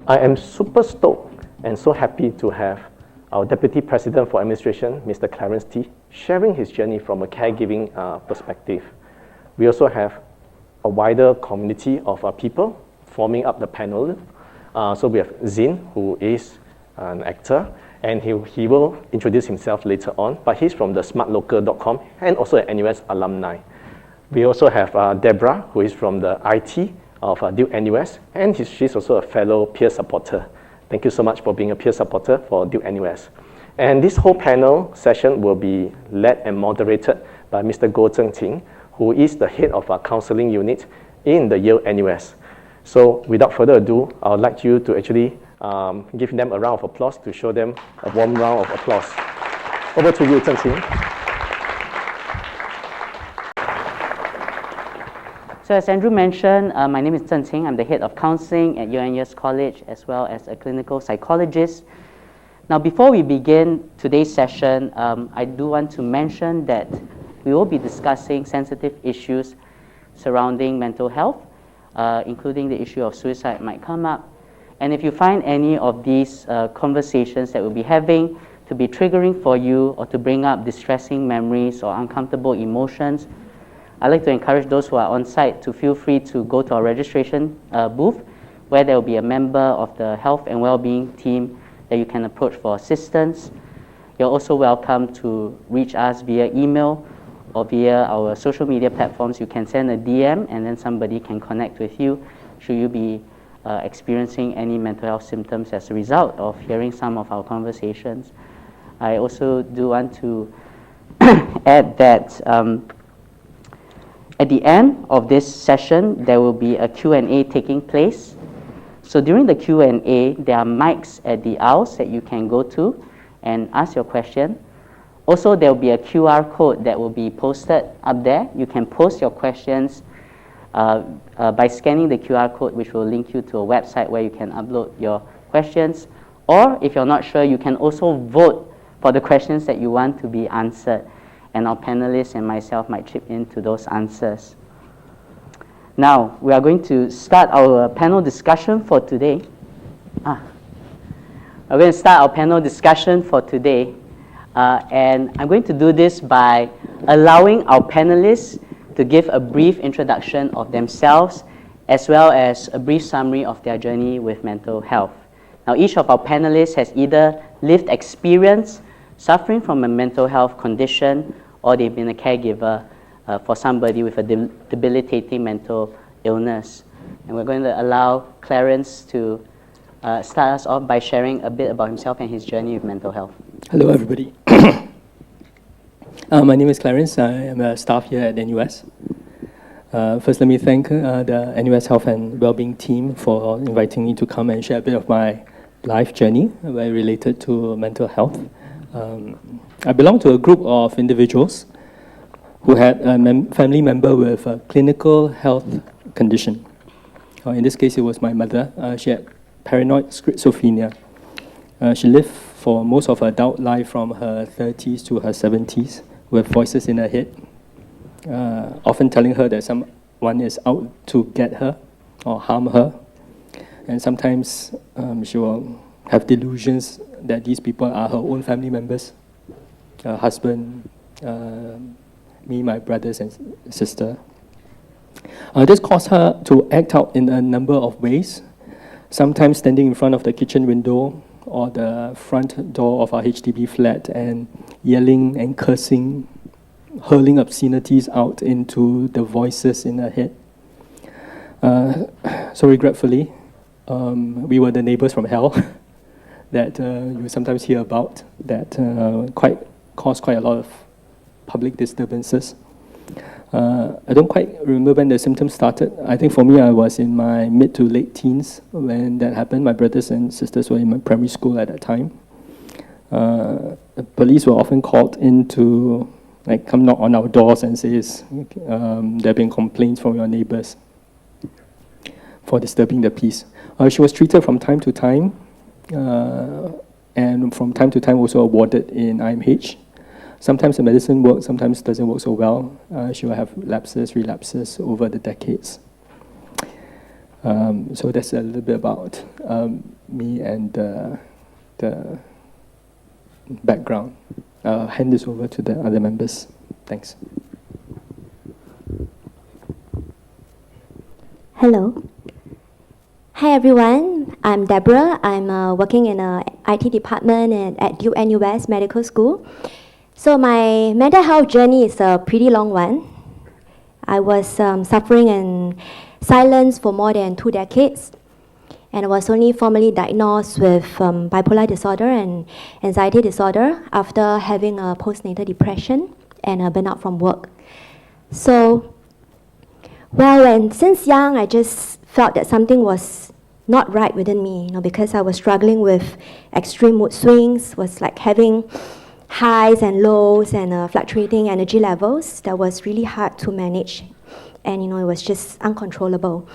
I am super stoked and so happy to have our Deputy President for Administration, Mr. Clarence Ti, sharing his journey from a caregiving perspective. We also have a wider community of people forming up the panel. So we have Zhin, who is an actor, and he will introduce himself later on, but he's from the smartlocal.com and also an NUS alumni. We also have Deborah, who is from the IT of Duke NUS, and she's also a fellow peer supporter. Thank you so much for being a peer supporter for Duke NUS. And this whole panel session will be led and moderated by Mr. Zheng Qin, who is the head of our counseling unit in the Yale NUS. So without further ado, I would like you to actually give them a round of applause to show them a warm round of applause. Over to you, Zheng Qin. So as Andrew mentioned, my name is Zheng Qin. I'm the head of counseling at UNS College as well as a clinical psychologist. Now before we begin today's session, I do want to mention that we will be discussing sensitive issues surrounding mental health, including the issue of suicide might come up. And if you find any of these conversations that we'll be having to be triggering for you or to bring up distressing memories or uncomfortable emotions, I'd like to encourage those who are on site to feel free to go to our registration booth, where there will be a member of the health and well-being team that you can approach for assistance. You're also welcome to reach us via email or via our social media platforms. You can send a DM and then somebody can connect with you should you be experiencing any mental health symptoms as a result of hearing some of our conversations. I also do want to add that at the end of this session, there will be a Q&A taking place. So during the Q&A, there are mics at the aisles that you can go to and ask your question. Also, there will be a QR code that will be posted up there. You can post your questions by scanning the QR code, which will link you to a website where you can upload your questions. Or if you're not sure, you can also vote for the questions that you want to be answered. And our panelists and myself might chip into those answers. Now, we are going to start our panel discussion for today. We're going to start our panel discussion for today. And I'm going to do this by allowing our panelists to give a brief introduction of themselves, as well as a brief summary of their journey with mental health. Now, each of our panelists has either lived experience suffering from a mental health condition, or they've been a caregiver for somebody with a debilitating mental illness. And we're going to allow Clarence to start us off by sharing a bit about himself and his journey with mental health. Hello, everybody. My name is Clarence. I am a staff here at NUS. First, let me thank the NUS Health and Wellbeing team for inviting me to come and share a bit of my life journey related to mental health. I belong to a group of individuals who had a family member with a clinical health condition. In this case, it was my mother. She had paranoid schizophrenia. She lived for most of her adult life from her 30s to her 70s with voices in her head, often telling her that someone is out to get her or harm her. And sometimes she will have delusions that these people are her own family members, her husband, me, my brothers and sister. This caused her to act out in a number of ways, sometimes standing in front of the kitchen window or the front door of our HDB flat and yelling and cursing, hurling obscenities out into the voices in her head. So regretfully, we were the neighbors from hell that you sometimes hear about that caused quite a lot of public disturbances. I don't quite remember when the symptoms started. I think for me, I was in my mid to late teens when that happened. My brothers and sisters were in my primary school at that time. The police were often called in to come knock on our doors and say, there have been complaints from your neighbors for disturbing the peace. She was treated from time to time, and from time to time also awarded in IMH. Sometimes the medicine works, sometimes doesn't work so well. She will have lapses, relapses over the decades. So that's a little bit about me and the background. I'll hand this over to the other members. Thanks. Hello. Hi everyone, I'm Deborah. I'm working in a IT department at UNUS Medical School. So my mental health journey is a pretty long one. I was suffering in silence for more than 2 decades, and I was only formally diagnosed with bipolar disorder and anxiety disorder after having a postnatal depression and a burnout from work. So, and since young, I just felt that something was not right within me, because I was struggling with extreme mood swings, was like having highs and lows and fluctuating energy levels that was really hard to manage, and it was just uncontrollable.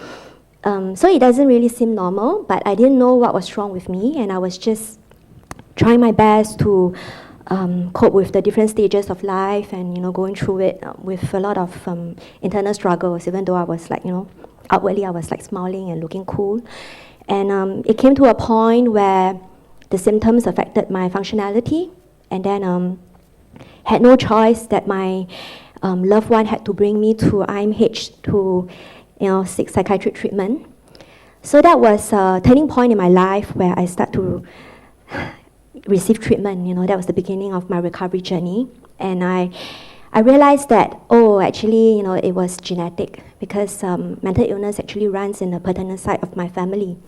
So it doesn't really seem normal, but I didn't know what was wrong with me, and I was just trying my best to cope with the different stages of life and going through it with a lot of internal struggles, even though I was like outwardly I was like smiling and looking cool. And it came to a point where the symptoms affected my functionality, and then had no choice that my loved one had to bring me to IMH to seek psychiatric treatment. So that was a turning point in my life where I started to receive treatment. That was the beginning of my recovery journey. And I realized that, actually, it was genetic, because mental illness actually runs in the paternal side of my family.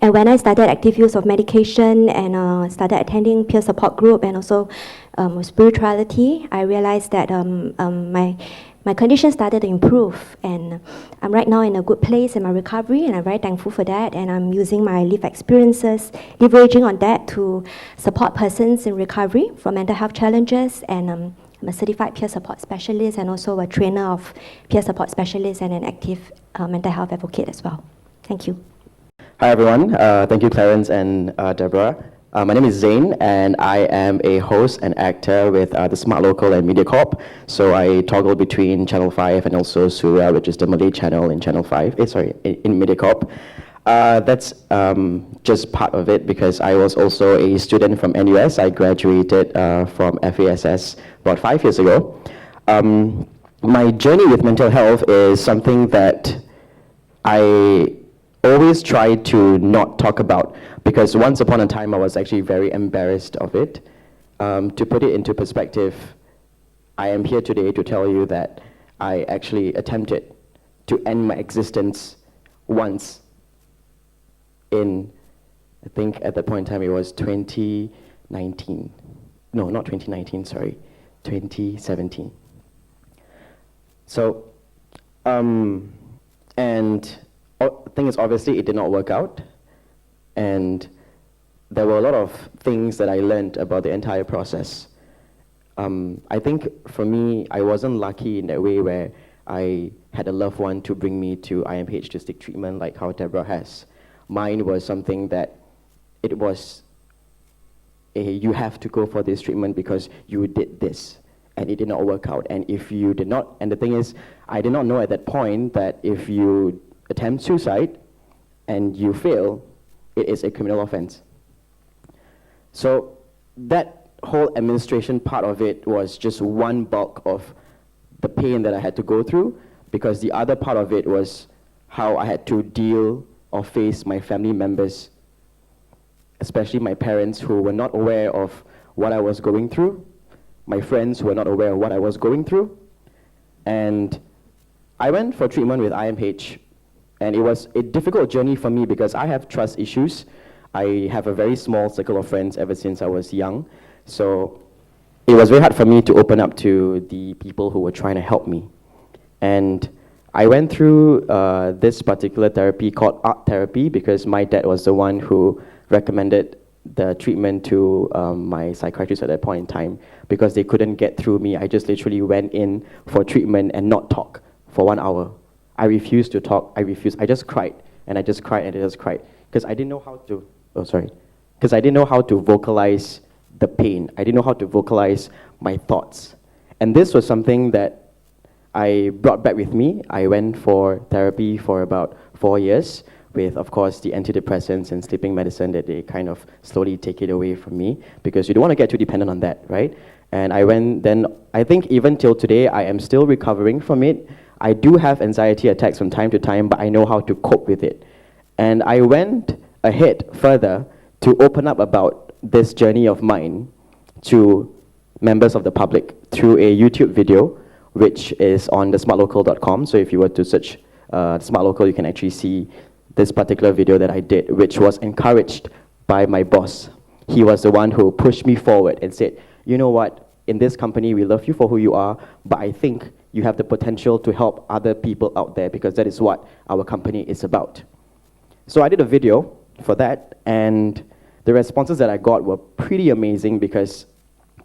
And when I started active use of medication and started attending peer support group and also spirituality, I realized that my condition started to improve, and I'm right now in a good place in my recovery, and I'm very thankful for that. And I'm using my lived experiences, leveraging on that to support persons in recovery from mental health challenges. And I'm a certified peer support specialist and also a trainer of peer support specialists and an active mental health advocate as well. Thank you. Hi everyone, thank you Clarence and Deborah. My name is Zhin, and I am a host and actor with the Smart Local and MediaCorp. So I toggle between Channel 5 and also Surya, which is the Malay channel in Channel 5, in MediaCorp. That's just part of it, because I was also a student from NUS. I graduated from FASS about 5 years ago. My journey with mental health is something that I always try to not talk about, because once upon a time I was actually very embarrassed of it. To put it into perspective, I am here today to tell you that I actually attempted to end my existence once in, I think at that point in time it was 2019. No, not 2019, sorry, 2017. So, and the thing is, obviously, it did not work out, and there were a lot of things that I learned about the entire process. I think for me, I wasn't lucky in that way where I had a loved one to bring me to IMH to seek treatment like how Deborah has. Mine was something that it was, you have to go for this treatment because you did this, and it did not work out. And if you did not, and the thing is, I did not know at that point that if you attempt suicide and you fail, it is a criminal offense. So that whole administration part of it was just one bulk of the pain that I had to go through, because the other part of it was how I had to deal or face my family members, especially my parents, who were not aware of what I was going through, my friends who were not aware of what I was going through. And I went for treatment with IMH. And it was a difficult journey for me because I have trust issues. I have a very small circle of friends ever since I was young. So it was very hard for me to open up to the people who were trying to help me. And I went through this particular therapy called art therapy, because my dad was the one who recommended the treatment to my psychiatrist at that point in time, because they couldn't get through me. I just literally went in for treatment and not talk for 1 hour. I refused to talk, I just cried, and I just cried, and I just cried, because I didn't know how to, because I didn't know how to vocalize the pain. I didn't know how to vocalize my thoughts. And this was something that I brought back with me. I went for therapy for about 4 years with, of course, the antidepressants and sleeping medicine that they kind of slowly take it away from me because you don't want to get too dependent on that, right? And I went then, I think even till today, I am still recovering from it. I do have anxiety attacks from time to time, but I know how to cope with it. And I went ahead further to open up about this journey of mine to members of the public through a YouTube video, which is on the smartlocal.com. So if you were to search Smart Local, you can actually see this particular video that I did, which was encouraged by my boss. He was the one who pushed me forward and said, you know what, in this company, we love you for who you are, but I think you have the potential to help other people out there because that is what our company is about. So I did a video for that, and the responses that I got were pretty amazing because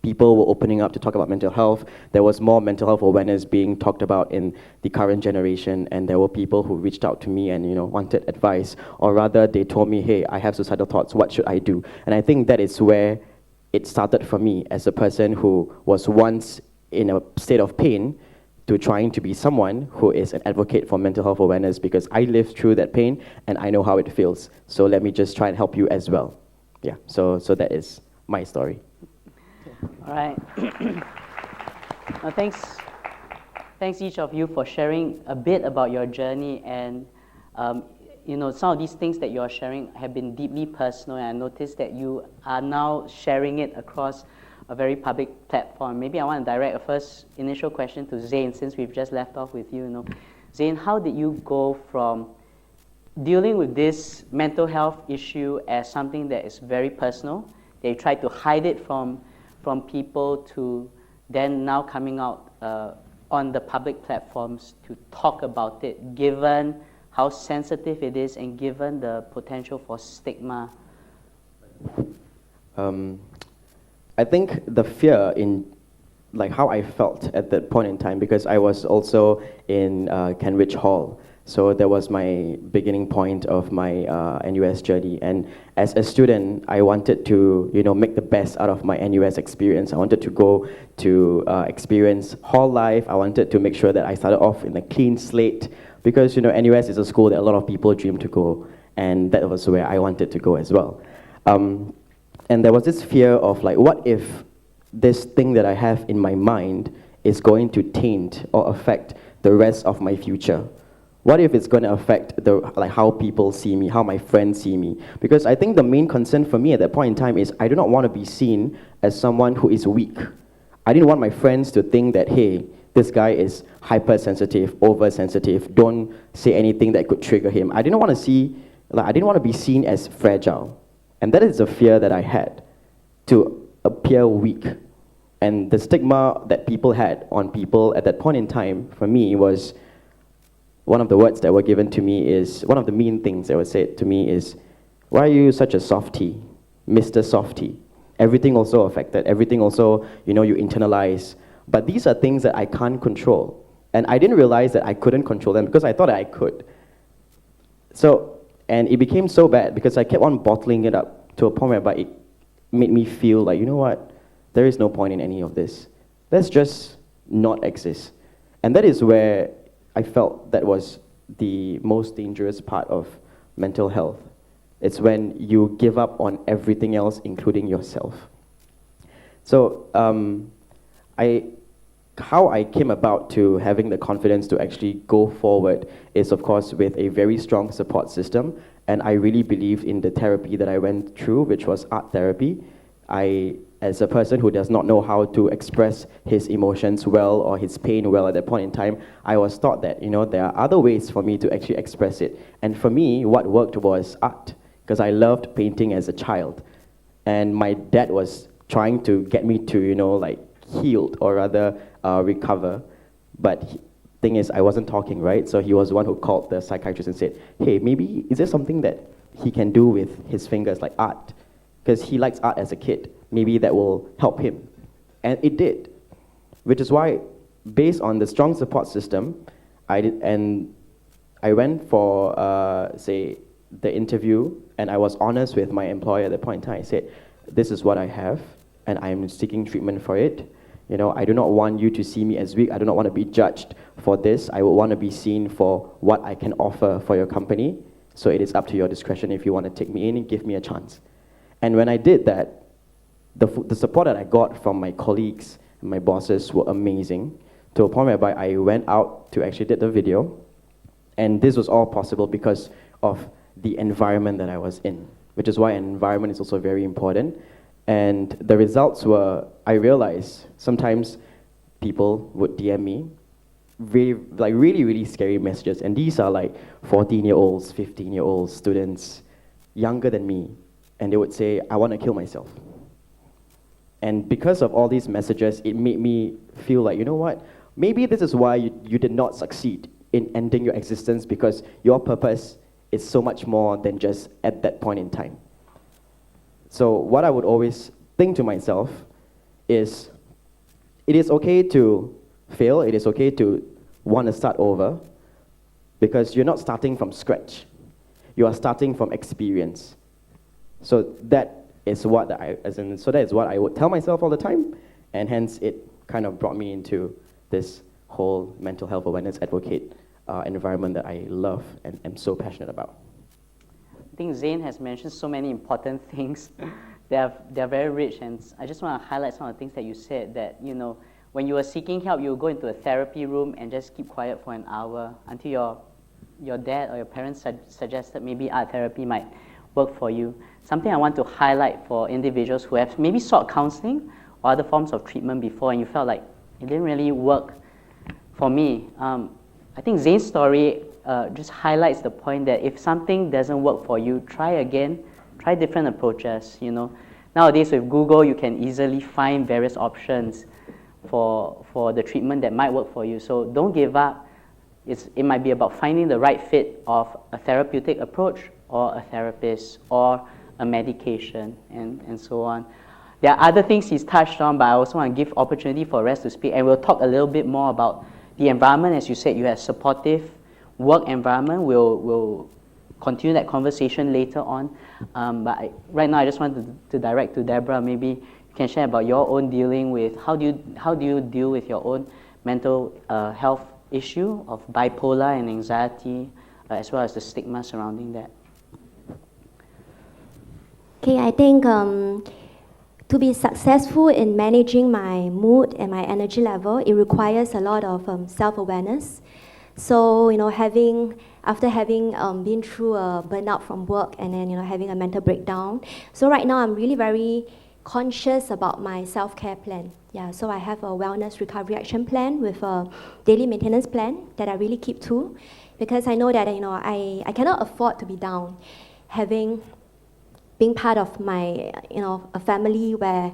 people were opening up to talk about mental health. There was more mental health awareness being talked about in the current generation, and there were people who reached out to me and wanted advice, or rather they told me, hey, I have suicidal thoughts, what should I do? And I think that is where it started for me as a person who was once in a state of pain to trying to be someone who is an advocate for mental health awareness because I lived through that pain and I know how it feels. So let me just try and help you as well. Yeah, so that is my story. All right. Well, thanks each of you for sharing a bit about your journey, and some of these things that you're sharing have been deeply personal, and I noticed that you are now sharing it across a very public platform. Maybe I want to direct a first initial question to Zhin, since we've just left off with you. Zhin, how did you go from dealing with this mental health issue as something that is very personal, that you tried to hide it from people, to then now coming out on the public platforms to talk about it, given how sensitive it is and given the potential for stigma? I think the fear in how I felt at that point in time, because I was also in Cambridge Hall. So that was my beginning point of my NUS journey. And as a student, I wanted to, make the best out of my NUS experience. I wanted to go to experience hall life. I wanted to make sure that I started off in a clean slate because, NUS is a school that a lot of people dream to go. And that was where I wanted to go as well. And there was this fear of what if this thing that I have in my mind is going to taint or affect the rest of my future? What if it's going to affect how people see me, how my friends see me? Because I think the main concern for me at that point in time is I do not want to be seen as someone who is weak. I didn't want my friends to think that, hey, this guy is hypersensitive, oversensitive, don't say anything that could trigger him. I didn't want to be seen as fragile. And that is a fear that I had, to appear weak. And the stigma that people had on people at that point in time, for me, was one of the words that were given to me is, one of the mean things that were said to me is, why are you such a softie, Mr. Softie? Everything also affected, everything also, you internalize. But these are things that I can't control. And I didn't realize that I couldn't control them because I thought I could. And it became so bad because I kept on bottling it up to a point whereby it made me feel like, you know what, there is no point in any of this. Let's just not exist. And that is where I felt that was the most dangerous part of mental health. It's when you give up on everything else, including yourself. So how I came about to having the confidence to actually go forward is, of course, with a very strong support system. And I really believed in the therapy that I went through, which was art therapy. As a person who does not know how to express his emotions well or his pain well at that point in time, I was taught that, there are other ways for me to actually express it. And for me, what worked was art, because I loved painting as a child. And my dad was trying to get me to, heal or rather recover. But thing is, I wasn't talking, right? So he was the one who called the psychiatrist and said, hey, maybe is there something that he can do with his fingers, like art? Because he likes art as a kid. Maybe that will help him. And it did. Which is why, based on the strong support system, I went for, the interview, and I was honest with my employer at that point in time. I said, this is what I have, and I'm seeking treatment for it. You know, I do not want you to see me as weak. I do not want to be judged for this. I would want to be seen for what I can offer for your company. So it is up to your discretion if you want to take me in and give me a chance. And when I did that, the support that I got from my colleagues and my bosses were amazing, to a point whereby I went out to actually did the video. And this was all possible because of the environment that I was in, which is why an environment is also very important. And the results were, I realized sometimes people would DM me really, really scary messages. And these are like 14-year-olds, 15-year-olds, students, younger than me. And they would say, I want to kill myself. And because of all these messages, it made me feel like, you know what? Maybe this is why you did not succeed in ending your existence, because your purpose is so much more than just at that point in time. So what I would always think to myself is, it is okay to fail, it is okay to want to start over, because you're not starting from scratch. You are starting from experience. So that is what that is what I would tell myself all the time, and hence it kind of brought me into this whole mental health awareness advocate environment that I love and am so passionate about. I think Zhin has mentioned so many important things. They're very rich, and I just want to highlight some of the things that you said, that, you know, when you were seeking help, you would go into a therapy room and just keep quiet for an hour until your dad or your parents suggested maybe art therapy might work for you. Something I want to highlight for individuals who have maybe sought counseling or other forms of treatment before and you felt like it didn't really work for me. I think Zhin's story just highlights the point that if something doesn't work for you, try again, try different approaches. You know, nowadays with Google, you can easily find various options for the treatment that might work for you. So don't give up. It might be about finding the right fit of a therapeutic approach or a therapist or a medication and so on. There are other things he's touched on, but I also want to give opportunity for the rest to speak, and we'll talk a little bit more about the environment. As you said, you have supportive work environment. We'll continue that conversation later on. Right now, I just wanted to direct to Deborah. Maybe you can share about your own dealing with, how do you deal with your own mental health issue of bipolar and anxiety, as well as the stigma surrounding that. Okay, I think to be successful in managing my mood and my energy level, it requires a lot of self-awareness. So, you know, after having been through a burnout from work and then, you know, having a mental breakdown. So right now I'm really very conscious about my self-care plan. Yeah, so I have a wellness recovery action plan with a daily maintenance plan that I really keep to, because I know that, you know, I cannot afford to be down. Being part of my, you know, a family where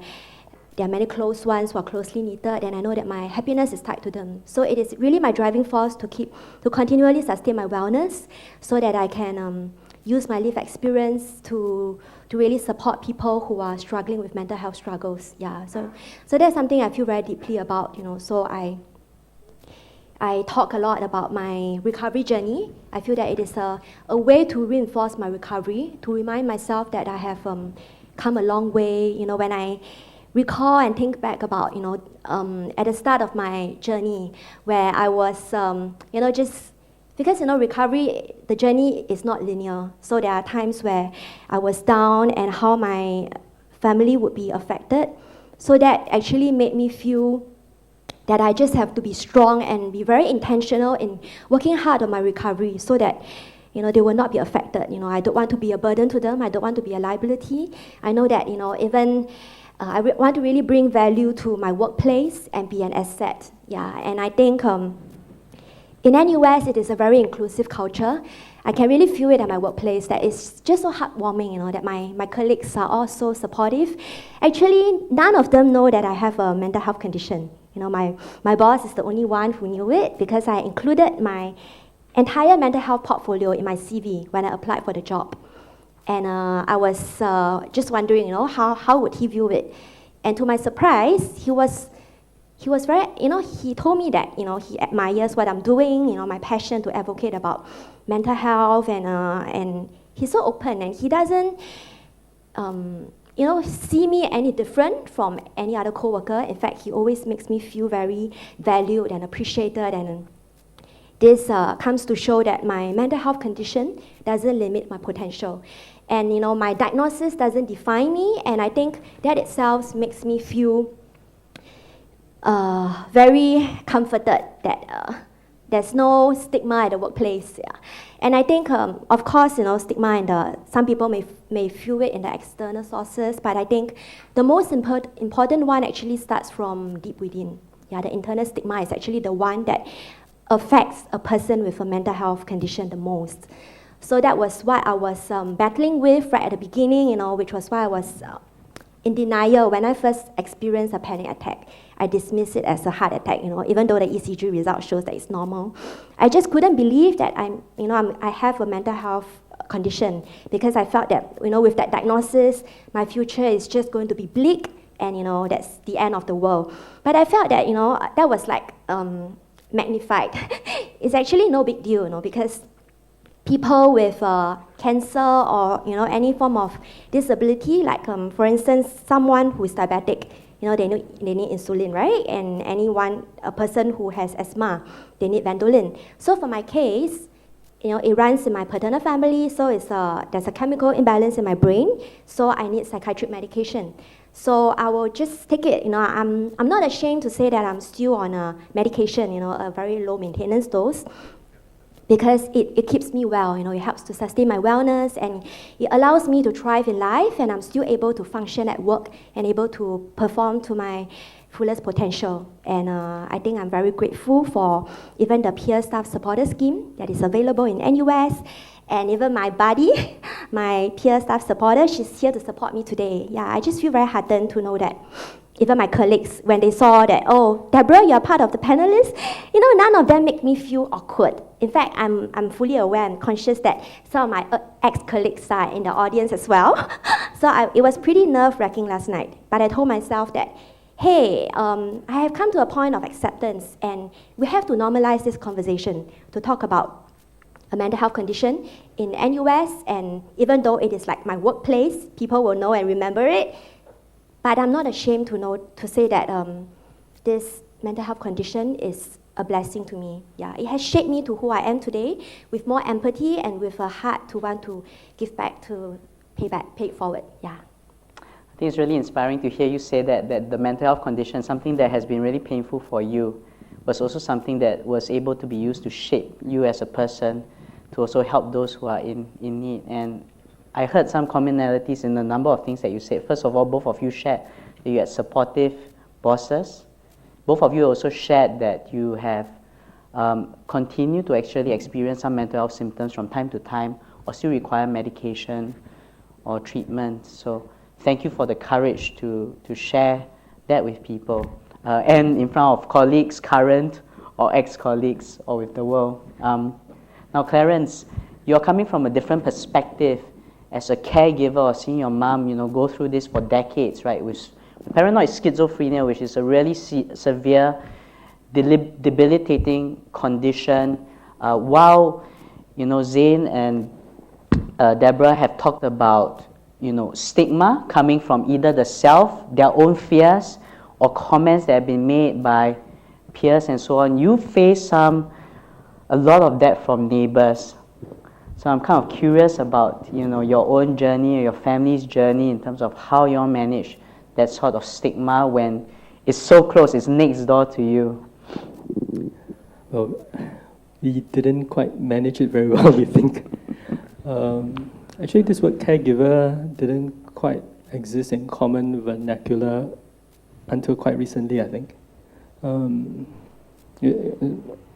there are many close ones who are closely knitted, and I know that my happiness is tied to them. So it is really my driving force to continually sustain my wellness, so that I can use my lived experience to really support people who are struggling with mental health struggles. Yeah, so that's something I feel very deeply about, you know. So I talk a lot about my recovery journey. I feel that it is a way to reinforce my recovery, to remind myself that I have come a long way. You know, when I recall and think back about, you know, at the start of my journey, where I was, you know, just because, you know, recovery, the journey is not linear. So there are times where I was down and how my family would be affected. So that actually made me feel that I just have to be strong and be very intentional in working hard on my recovery, so that, you know, they will not be affected. You know, I don't want to be a burden to them. I don't want to be a liability. I know that, you know, even I want to really bring value to my workplace and be an asset. Yeah, and I think in NUS, it is a very inclusive culture. I can really feel it at my workplace, that it's just so heartwarming, you know, that my colleagues are all so supportive. Actually, none of them know that I have a mental health condition. You know, my boss is the only one who knew it, because I included my entire mental health portfolio in my CV when I applied for the job. And I was just wondering, you know, how would he view it? And to my surprise, he was very, you know, he told me that, you know, he admires what I'm doing, you know, my passion to advocate about mental health, and he's so open, and he doesn't, see me any different from any other coworker. In fact, he always makes me feel very valued and appreciated, and this comes to show that my mental health condition doesn't limit my potential. And my diagnosis doesn't define me, and I think that itself makes me feel very comforted that there's no stigma at the workplace. Yeah. And I think, of course, stigma and some people may feel it in the external sources, but I think the most important one actually starts from deep within. Yeah, the internal stigma is actually the one that affects a person with a mental health condition the most. So that was what I was battling with right at the beginning, which was why I was in denial when I first experienced a panic attack. I dismissed it as a heart attack, even though the ECG result shows that it's normal. I just couldn't believe that I have a mental health condition, because I felt that, with that diagnosis, my future is just going to be bleak, and that's the end of the world. But I felt that, that was like magnified. It's actually no big deal, because people with cancer or any form of disability, like for instance, someone who is diabetic, they need insulin, right? And a person who has asthma, they need Ventolin. So for my case, it runs in my paternal family, so there's a chemical imbalance in my brain, so I need psychiatric medication. So I will just take it. I'm not ashamed to say that I'm still on a medication, a very low maintenance dose, because it keeps me well, it helps to sustain my wellness, and it allows me to thrive in life, and I'm still able to function at work and able to perform to my fullest potential. And I think I'm very grateful for even the peer staff supporter scheme that is available in NUS, and even my buddy, my peer staff supporter, she's here to support me today. Yeah, I just feel very heartened to know that even my colleagues, when they saw that, oh, Deborah, you're part of the panelists, none of them make me feel awkward. In fact, I'm fully aware and conscious that some of my ex-colleagues are in the audience as well. So it was pretty nerve-wracking last night. But I told myself that, hey, I have come to a point of acceptance, and we have to normalize this conversation to talk about a mental health condition in NUS, and even though it is like my workplace, people will know and remember it. But I'm not ashamed to say that this mental health condition is a blessing to me. Yeah, it has shaped me to who I am today, with more empathy and with a heart to want to give back, to pay it forward. Yeah. I think it's really inspiring to hear you say that the mental health condition, something that has been really painful for you, was also something that was able to be used to shape you as a person, to also help those who are in need. And I heard some commonalities in a number of things that you said. First of all, both of you shared that you had supportive bosses. Both of you also shared that you have continued to actually experience some mental health symptoms from time to time, or still require medication or treatment. So thank you for the courage to share that with people, and in front of colleagues, current or ex-colleagues, or with the world. Now, Clarence, you're coming from a different perspective as a caregiver, or seeing your mom, go through this for decades, right? With paranoid schizophrenia, which is a really severe, debilitating condition. While, Zhin and Deborah have talked about, stigma coming from either the self, their own fears, or comments that have been made by peers and so on. You face a lot of that from neighbors. So I'm kind of curious about, your own journey or your family's journey in terms of how you all manage that sort of stigma when it's so close, it's next door to you. Well, we didn't quite manage it very well, we think. Actually, this word caregiver didn't quite exist in common vernacular until quite recently, I think.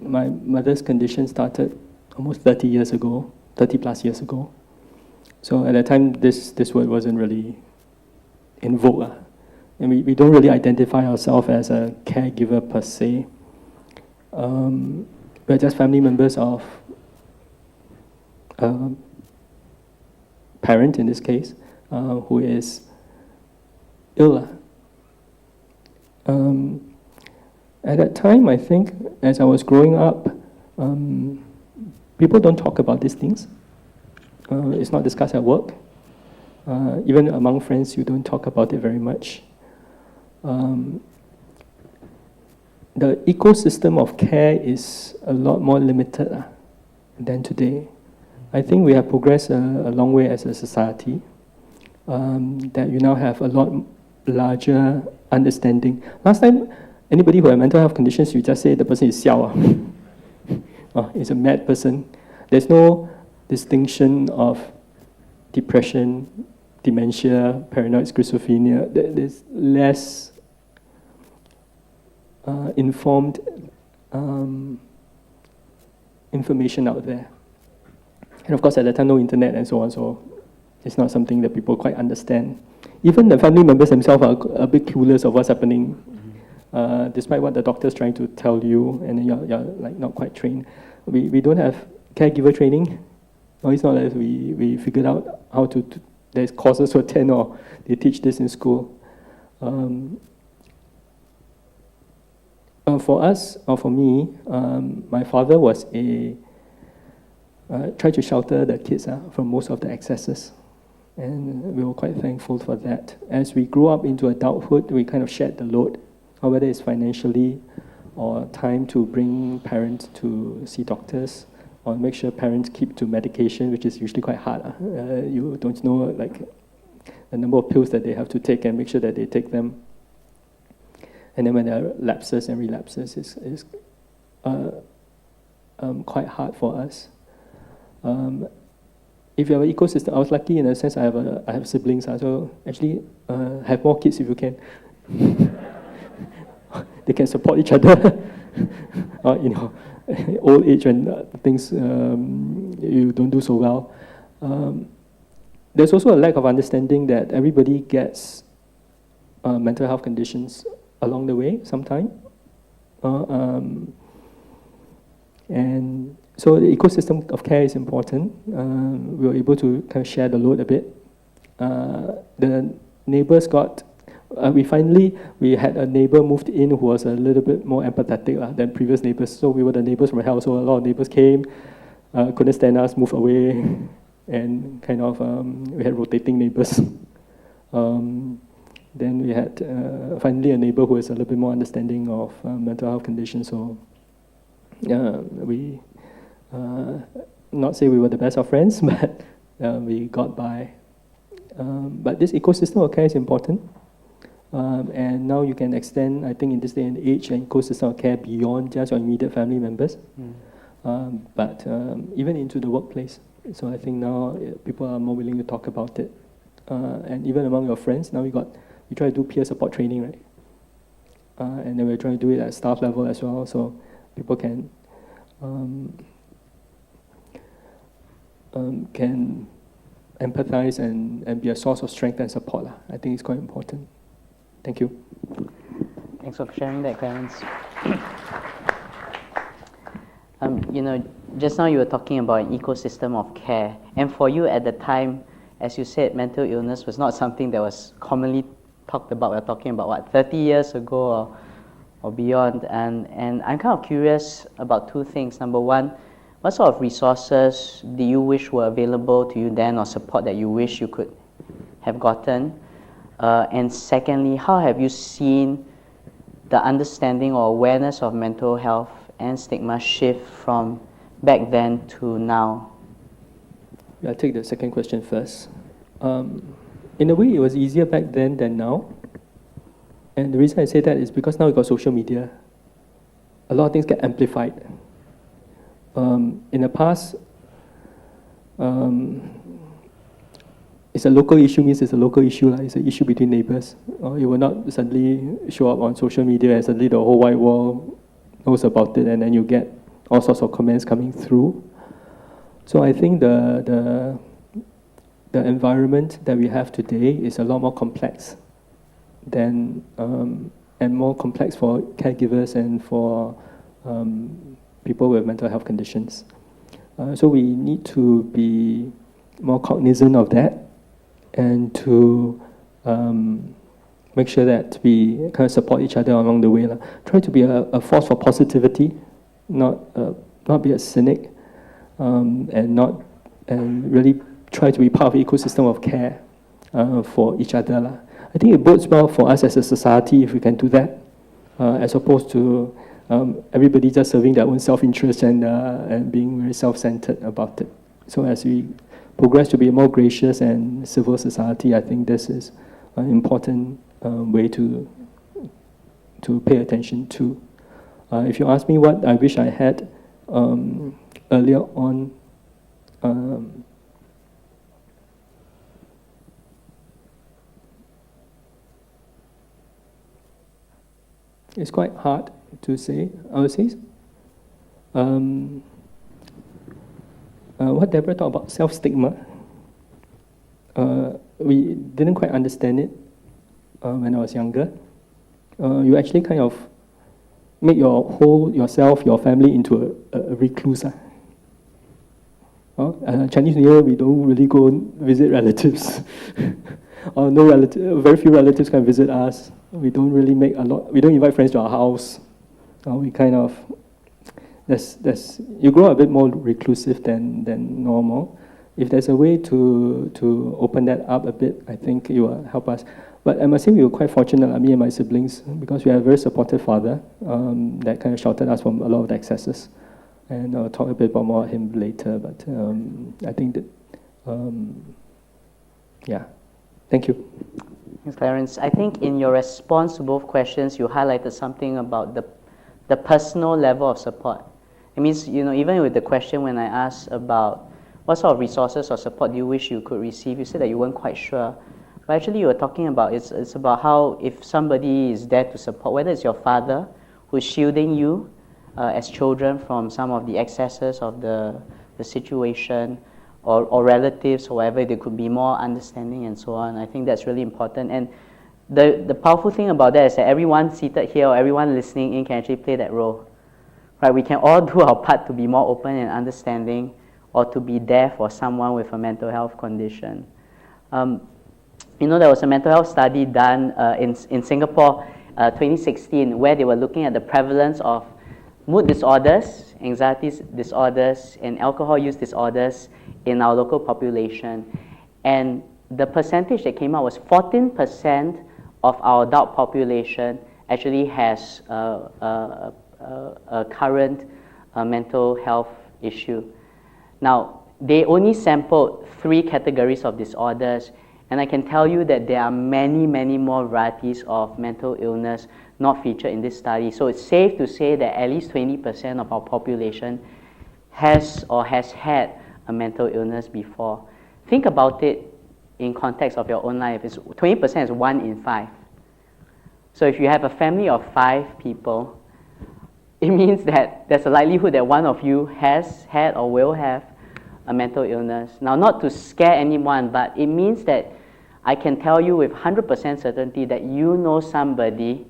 My mother's condition started almost 30 plus years ago. So at that time, this word wasn't really in vogue. And we don't really identify ourselves as a caregiver per se. We're just family members of a parent, in this case, who is ill. At that time, I think, as I was growing up, people don't talk about these things. It's not discussed at work. Even among friends, you don't talk about it very much. The ecosystem of care is a lot more limited than today. I think we have progressed a long way as a society, that you now have a lot larger understanding. Last time, anybody who had mental health conditions, you just say the person is Seah. Is a mad person. There's no distinction of depression, dementia, paranoid schizophrenia. There's less informed information out there. And of course, at that time, no internet and so on, so it's not something that people quite understand. Even the family members themselves are a bit clueless of what's happening, despite what the doctor's trying to tell you, and then you're like not quite trained. We don't have caregiver training. No, it's not that we figured out how to there's courses to attend or they teach this in school. For us, or for me, my father was tried to shelter the kids from most of the excesses. And we were quite thankful for that. As we grew up into adulthood, we kind of shared the load, or whether it's financially or time to bring parents to see doctors, or make sure parents keep to medication, which is usually quite hard. You don't know like the number of pills that they have to take and make sure that they take them. And then when there are lapses and relapses, it's quite hard for us. If you have an ecosystem, I was lucky in a sense I have siblings, so actually have more kids if you can. They can support each other. Old age when things you don't do so well. There's also a lack of understanding that everybody gets mental health conditions along the way sometime. And so the ecosystem of care is important. We were able to kind of share the load a bit. The neighbors got, we had a neighbor moved in who was a little bit more empathetic than previous neighbors. So we were the neighbors from hell, so a lot of neighbors came, couldn't stand us, moved away, and kind of, we had rotating neighbors. Then we had finally a neighbor who was a little bit more understanding of mental health conditions. So we, not say we were the best of friends, but we got by. But this ecosystem of care is important. And now you can extend, I think in this day and age, an ecosystem of care beyond just your immediate family members, but even into the workplace. So I think now people are more willing to talk about it. And even among your friends, now we try to do peer support training, right? And then we're trying to do it at staff level as well, so people can empathize and be a source of strength and support. I think it's quite important. Thank you. Thanks for sharing that, Clarence. Just now you were talking about an ecosystem of care, and for you at the time, as you said, mental illness was not something that was commonly talked about. We're talking about 30 years ago or beyond, and I'm kind of curious about two things. Number one, what sort of resources do you wish were available to you then, or support that you wish you could have gotten? And secondly, how have you seen the understanding or awareness of mental health and stigma shift from back then to now? I'll take the second question first. In a way, it was easier back then than now. And the reason I say that is because now we've got social media. A lot of things get amplified. In the past, it's a local issue means it's a local issue. It's an issue between neighbors. It will not suddenly show up on social media and suddenly the whole wide world knows about it, and then you get all sorts of comments coming through. So I think the environment that we have today is a lot more complex than and more complex for caregivers and for people with mental health conditions. So we need to be more cognizant of that and to make sure that we kind of support each other along the way. Try to be a force for positivity, not be a cynic, and really try to be part of the ecosystem of care. for each other lah. I think it bodes well for us as a society if we can do that, as opposed to everybody just serving their own self-interest and being very self-centered about it. So as we progress to be a more gracious and civil society, I think this is an important way to pay attention to. If you ask me what I wish I had earlier on, it's quite hard to say, I would say. What Deborah talked about, self-stigma, we didn't quite understand it when I was younger. You actually kind of make yourself, your family into a recluse. Chinese New Year, we don't really go visit relatives. Or very few relatives can visit us. We don't really make a lot. We don't invite friends to our house. We kind of, you grow a bit more reclusive than normal. If there's a way to open that up a bit, I think it will help us. But I must say we were quite fortunate, me and my siblings, because we had a very supportive father that kind of sheltered us from a lot of the excesses. And I'll talk a bit more about him later, but I think that, yeah. Thank you. Thanks, Clarence. I think in your response to both questions, you highlighted something about the personal level of support. It means, even with the question when I asked about what sort of resources or support do you wish you could receive, you said that you weren't quite sure. But actually you were talking about, it's about how if somebody is there to support, whether it's your father who's shielding you as children from some of the excesses of the situation, or relatives or whatever, they could be more understanding and so on. I think that's really important. And the powerful thing about that is that everyone seated here or everyone listening in can actually play that role. Right? We can all do our part to be more open and understanding, or to be there for someone with a mental health condition. There was a mental health study done in Singapore, 2016, where they were looking at the prevalence of mood disorders, anxiety disorders, and alcohol use disorders in our local population. And the percentage that came out was 14% of our adult population actually has a current mental health issue. Now, they only sampled 3 categories of disorders, and I can tell you that there are many, many more varieties of mental illness not featured in this study. So it's safe to say that at least 20% of our population has or has had a mental illness before. Think about it in context of your own life. 20% is 1 in 5. So if you have a family of 5 people, it means that there's a likelihood that one of you has had or will have a mental illness. Now, not to scare anyone, but it means that I can tell you with 100% certainty that you know somebody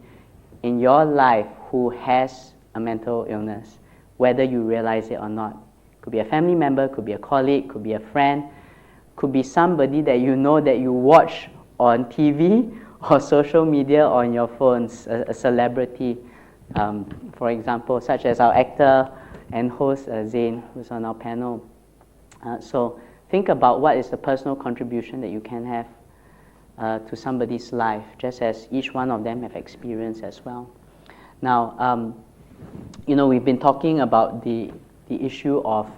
in your life who has a mental illness, whether you realize it or not. Could be a family member, could be a colleague, could be a friend, could be somebody that you know that you watch on TV or social media or on your phones, a celebrity, for example, such as our actor and host Zhin, who's on our panel. So think about what is the personal contribution that you can have to somebody's life, just as each one of them have experienced as well. Now, we've been talking about the issue of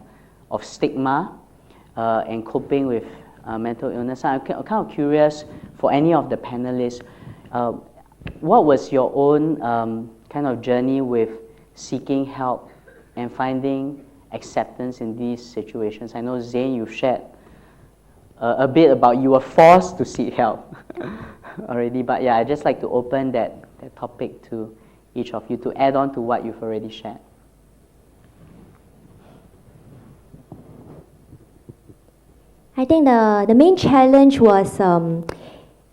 stigma and coping with mental illness. I'm kind of curious for any of the panelists, what was your own kind of journey with seeking help and finding acceptance in these situations? I know, Zane, you've shared a bit about you were forced to seek help already, but yeah, I'd just like to open that topic to each of you to add on to what you've already shared. I think the main challenge was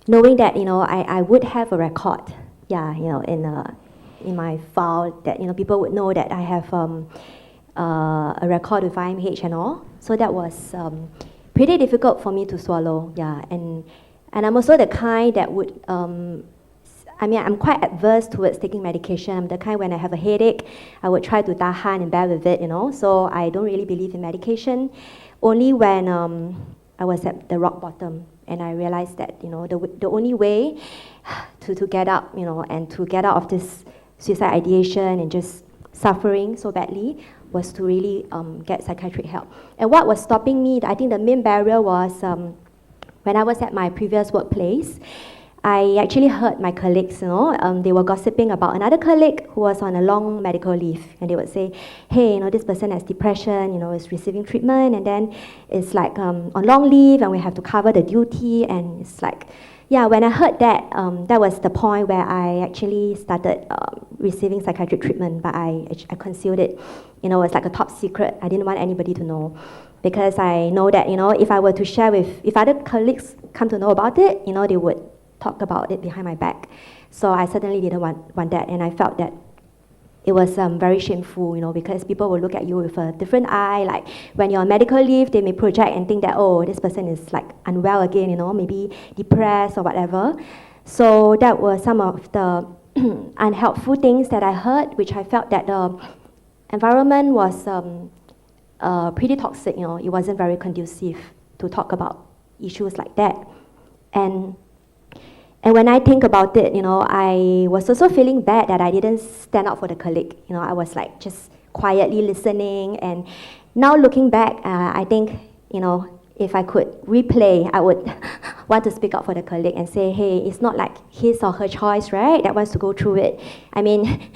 knowing that I would have a record, in my file that people would know that I have a record with IMH and all. So that was pretty difficult for me to swallow, and I'm also the kind that would I'm quite adverse towards taking medication. I'm the kind, when I have a headache, I would try to tahan and bear with it, so I don't really believe in medication. Only when I was at the rock bottom And I realized that, the only way to get up, and to get out of this suicide ideation and just suffering so badly was to really get psychiatric help. And what was stopping me, I think the main barrier was when I was at my previous workplace, I actually heard my colleagues, they were gossiping about another colleague who was on a long medical leave. And they would say, hey, this person has depression, is receiving treatment, and then it's like on long leave and we have to cover the duty. And it's like, yeah, when I heard that, that was the point where I actually started receiving psychiatric treatment, but I concealed it. It's like a top secret. I didn't want anybody to know. Because I know that, if I were to share if other colleagues come to know about it, they would talk about it behind my back. So I certainly didn't want that, and I felt that it was very shameful, because people will look at you with a different eye. Like when you're on medical leave, they may project and think that, oh, this person is like unwell again, maybe depressed or whatever. So that were some of the unhelpful things that I heard, which I felt that the environment was pretty toxic. It wasn't very conducive to talk about issues like that. And when I think about it, I was also feeling bad that I didn't stand up for the colleague. I was like just quietly listening. And now looking back, I think, if I could replay, I would want to speak up for the colleague and say, hey, it's not like his or her choice, right, that wants to go through it. I mean,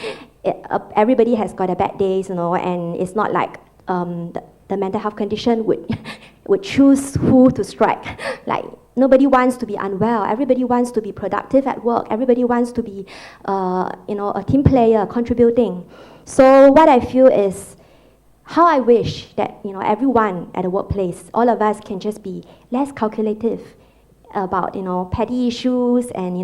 everybody has got a bad days, and it's not like the mental health condition would choose who to strike. Like, nobody wants to be unwell. Everybody wants to be productive at work. Everybody wants to be, a team player, contributing. So what I feel is how I wish that, everyone at the workplace, all of us can just be less calculative about, petty issues and,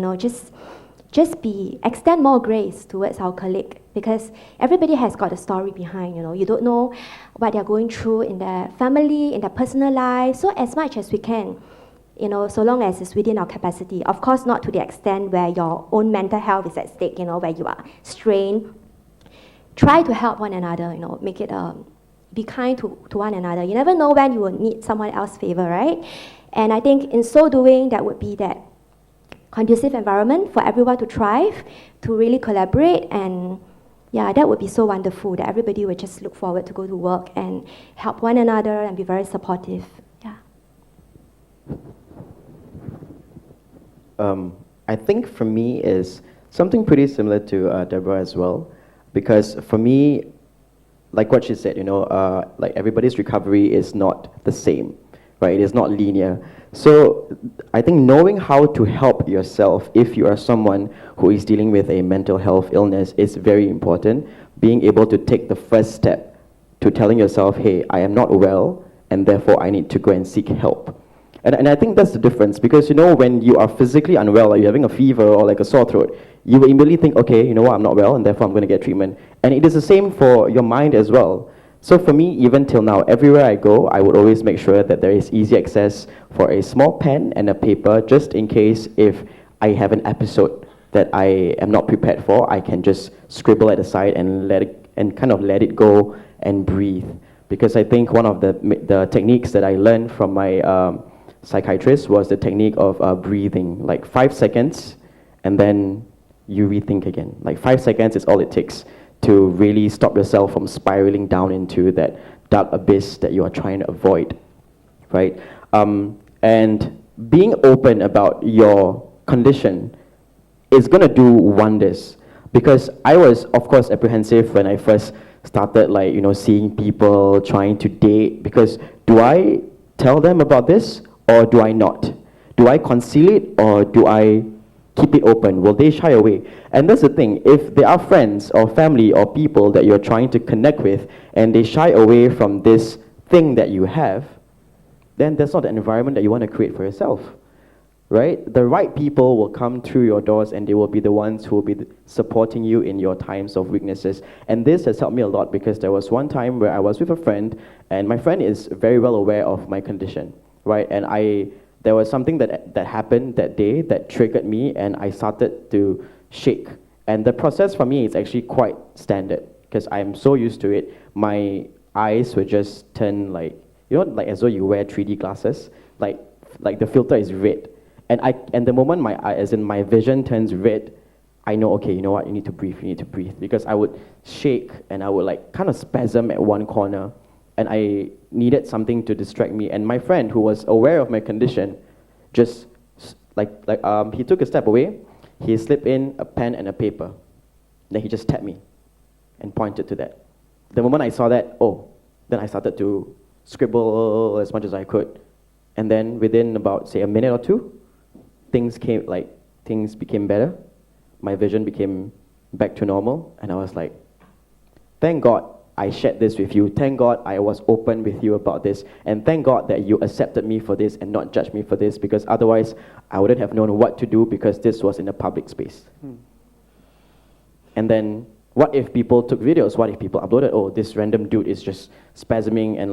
extend more grace towards our colleague, because everybody has got a story behind. You don't know what they're going through in their family, in their personal life. So as much as we can, so long as it's within our capacity. Of course, not to the extent where your own mental health is at stake, where you are strained. Try to help one another, make it, be kind to one another. You never know when you will need someone else's favor, right? And I think in so doing, that would be that conducive environment for everyone to thrive, to really collaborate, and yeah, that would be so wonderful that everybody would just look forward to go to work and help one another and be very supportive. Yeah. I think for me is something pretty similar to Deborah as well, because for me, like what she said, like everybody's recovery is not the same, right? It is not linear. So I think knowing how to help yourself if you are someone who is dealing with a mental health illness is very important. Being able to take the first step to telling yourself, hey, I am not well, and therefore I need to go and seek help. And I think that's the difference, because when you are physically unwell, like you're having a fever or like a sore throat, you will immediately think, okay, I'm not well, and therefore I'm going to get treatment. And it is the same for your mind as well. So for me, even till now, everywhere I go, I would always make sure that there is easy access for a small pen and a paper, just in case if I have an episode that I am not prepared for, I can just scribble at the side and let it go and breathe. Because I think one of the techniques that I learned from my psychiatrist was the technique of breathing, like 5 seconds, and then you rethink again. Like 5 seconds is all it takes to really stop yourself from spiraling down into that dark abyss that you are trying to avoid, right? And being open about your condition is going to do wonders, because I was, of course, apprehensive when I first started, seeing people trying to date, because do I tell them about this or do I not? Do I conceal it or do I keep it open? Will they shy away? And that's the thing. If there are friends or family or people that you're trying to connect with and they shy away from this thing that you have, then that's not the environment that you want to create for yourself, right? The right people will come through your doors and they will be the ones who will be supporting you in your times of weaknesses. And this has helped me a lot, because there was one time where I was with a friend, and my friend is very well aware of my condition, right? And there was something that happened that day that triggered me, and I started to shake. And the process for me is actually quite standard, because I'm so used to it. My eyes would just turn like as though you wear 3D glasses. Like like the filter is red. And the moment my vision turns red, I know, okay, you know what, you need to breathe. Because I would shake and I would like kind of spasm at one corner, and I needed something to distract me. And my friend, who was aware of my condition, just he took a step away, he slipped in a pen and a paper. Then he just tapped me and pointed to that. The moment I saw that, then I started to scribble as much as I could. And then within about, say, a minute or two, things became better. My vision became back to normal. And I was like, thank God I shared this with you. Thank God I was open with you about this. And thank God that you accepted me for this and not judged me for this, because otherwise I wouldn't have known what to do, because this was in a public space. And then what if people took videos? What if people uploaded, this random dude is just spasming and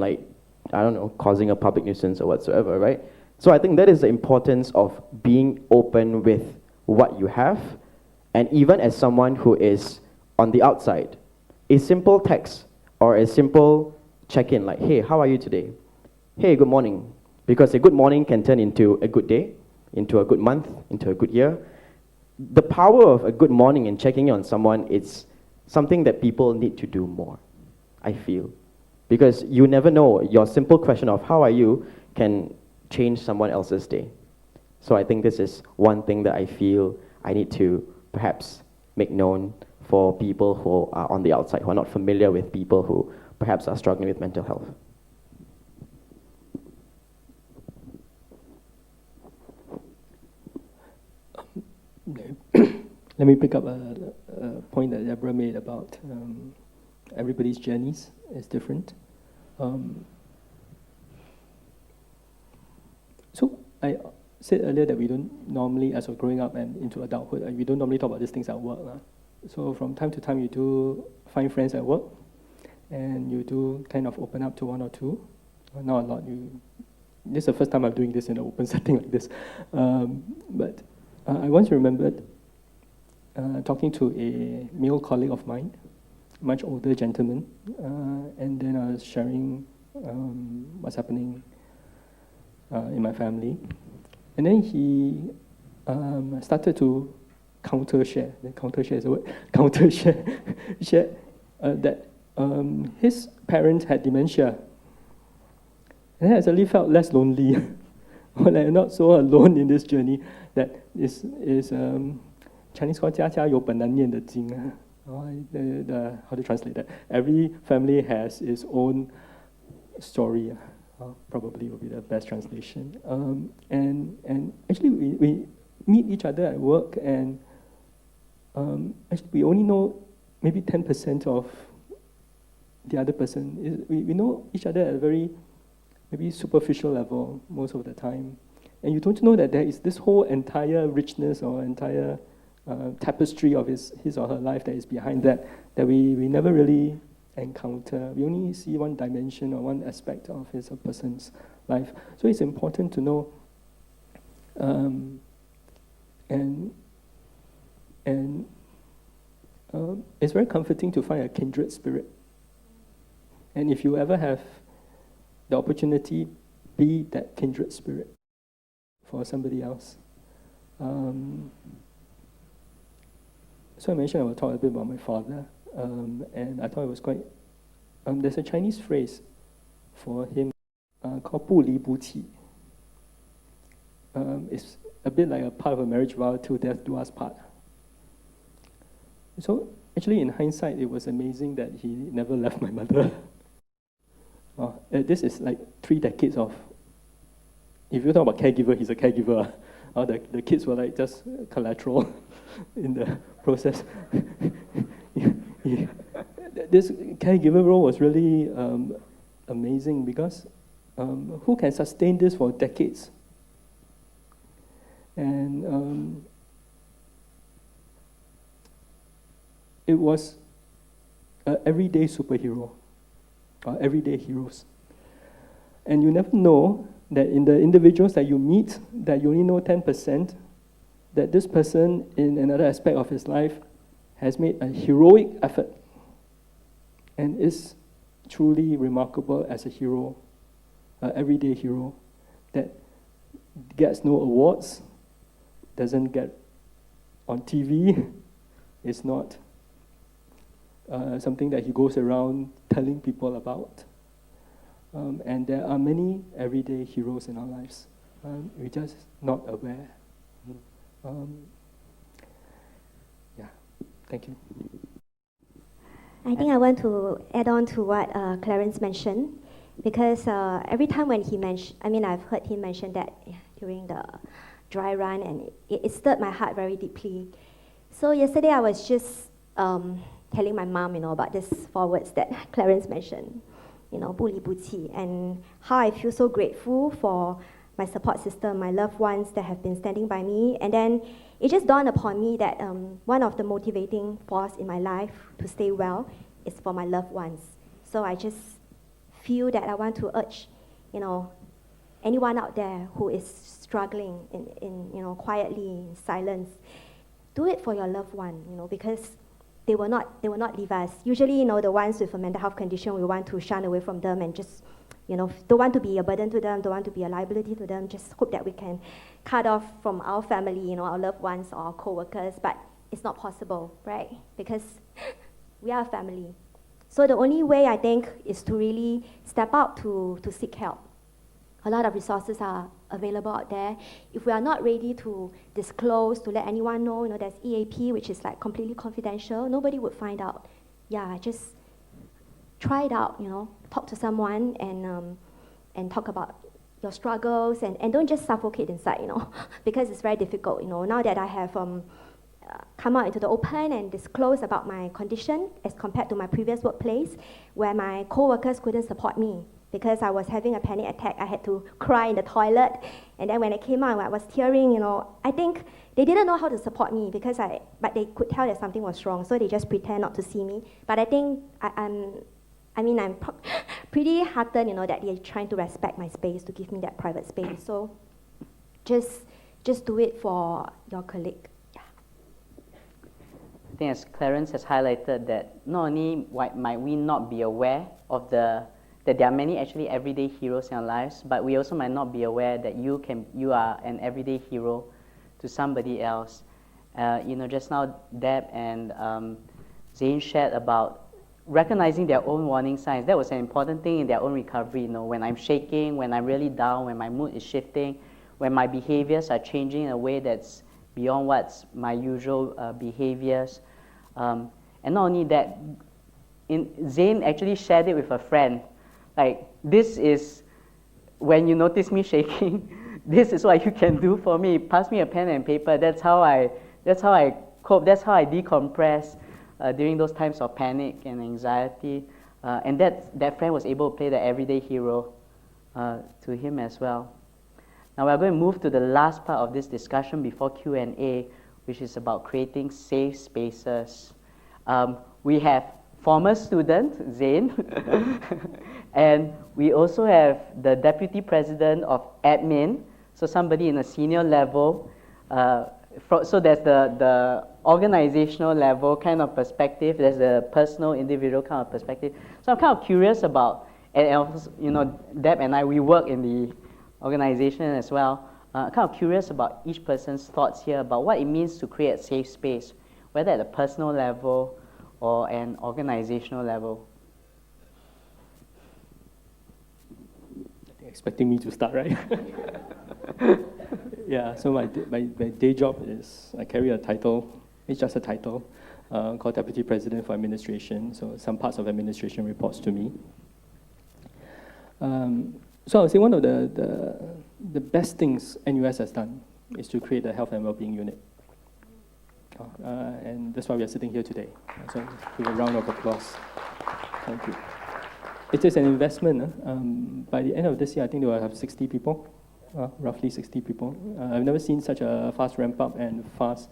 causing a public nuisance or whatsoever, right? So I think that is the importance of being open with what you have. And even as someone who is on the outside, a simple text or a simple check-in like, hey, how are you today? Hey, good morning. Because a good morning can turn into a good day, into a good month, into a good year. The power of a good morning and checking in on someone is something that people need to do more, I feel. Because you never know, your simple question of how are you can change someone else's day. So I think this is one thing that I feel I need to perhaps make known for people who are on the outside, who are not familiar with people who perhaps are struggling with mental health. Let me pick up a point that Deborah made about everybody's journeys is different. So I said earlier that we don't normally, as we're growing up and into adulthood, we don't normally talk about these things at work. So from time to time, you do find friends at work, and you do kind of open up to one or two. Not a lot. This is the first time I'm doing this in an open setting like this. But I once remembered talking to a male colleague of mine, much older gentleman, and then I was sharing what's happening in my family. And then he started to counter-share. Counter-share is a word. Counter-share. Share that his parents had dementia. And I suddenly felt less lonely. Or like not so alone in this journey. That is Chinese called 家家有本难念的经. How to translate that? Every family has its own story. Probably would be the best translation. And actually we meet each other at work, and actually we only know maybe 10% of the other person. We know each other at a very maybe superficial level most of the time. And you don't know that there is this whole entire richness or entire tapestry of his or her life that is behind that we never really encounter. We only see one dimension or one aspect of his or person's life. So it's important to know, and it's very comforting to find a kindred spirit. And if you ever have the opportunity, be that kindred spirit for somebody else. So I mentioned I will talk a bit about my father, and I thought it was quite. There's a Chinese phrase for him called 不离不弃. It's a bit like a part of a marriage vow, till death do us part. So actually, in hindsight, it was amazing that he never left my mother. This is like 3 decades of. If you talk about caregiver, he's a caregiver. The kids were like just collateral in the process. This caregiver role was really amazing because who can sustain this for decades? And it was an everyday superhero, or everyday heroes. And you never know that in the individuals that you meet, that you only know 10%, that this person in another aspect of his life has made a heroic effort and is truly remarkable as a hero, an everyday hero, that gets no awards, doesn't get on TV, is not something that he goes around telling people about. And there are many everyday heroes in our lives. We're just not aware. Yeah, thank you. I think I want to add on to what Clarence mentioned, because every time when he mentioned, I've heard him mention that during the dry run, and it stirred my heart very deeply. So yesterday I was just telling my mom, about these 4 words that Clarence mentioned, 不离不弃, and how I feel so grateful for my support system, my loved ones that have been standing by me. And then it just dawned upon me that one of the motivating force in my life to stay well is for my loved ones. So I just feel that I want to urge, anyone out there who is struggling in quietly, in silence, do it for your loved one, because they will not leave us. Usually, the ones with a mental health condition, we want to shun away from them and just, don't want to be a burden to them, don't want to be a liability to them, just hope that we can cut off from our family, our loved ones or our co-workers, but it's not possible, right? Because we are a family. So the only way, I think, is to really step out to seek help. A lot of resources are available out there. If we are not ready to disclose, to let anyone know, there's EAP, which is like completely confidential, nobody would find out. Yeah, just try it out, talk to someone and talk about your struggles, and don't just suffocate inside, because it's very difficult, now that I have come out into the open and disclose about my condition as compared to my previous workplace, where my co-workers couldn't support me because I was having a panic attack. I had to cry in the toilet, and then when I came out, I was tearing, I think they didn't know how to support me but they could tell that something was wrong, so they just pretend not to see me. But I think I'm pretty heartened, that they're trying to respect my space, to give me that private space. So just do it for your colleague. Yeah. I think as Clarence has highlighted, that not only might we not be aware of that there are many actually everyday heroes in our lives, but we also might not be aware that you are an everyday hero to somebody else. Just now Deb and Zhin shared about recognizing their own warning signs. That was an important thing in their own recovery. When I'm shaking, when I'm really down, when my mood is shifting, when my behaviors are changing in a way that's beyond what's my usual behaviors. And not only that, Zane actually shared it with a friend. Like, this is, when you notice me shaking, this is what you can do for me. Pass me a pen and paper. That's how I cope. That's how I decompress during those times of panic and anxiety. And that friend was able to play the everyday hero to him as well. Now we're going to move to the last part of this discussion before Q&A, which is about creating safe spaces. We have former student, Zane, and we also have the Deputy President of Admin, so somebody in a senior level. So there's the organizational level kind of perspective, there's the personal, individual kind of perspective. So I'm kind of curious about, and also, Deb and I, we work in the organization as well. Kind of curious about each person's thoughts here about what it means to create safe space, whether at a personal level or an organizational level. Expecting me to start, right? Yeah, so my day job is, I carry a title, it's just a title, called Deputy President for Administration, so some parts of administration reports to me. So I would say one of the best things NUS has done is to create a health and well-being unit. And that's why we are sitting here today. So give a round of applause. Thank you. It is an investment. By the end of this year, I think they will have 60 people, roughly 60 people. I've never seen such a fast ramp up and fast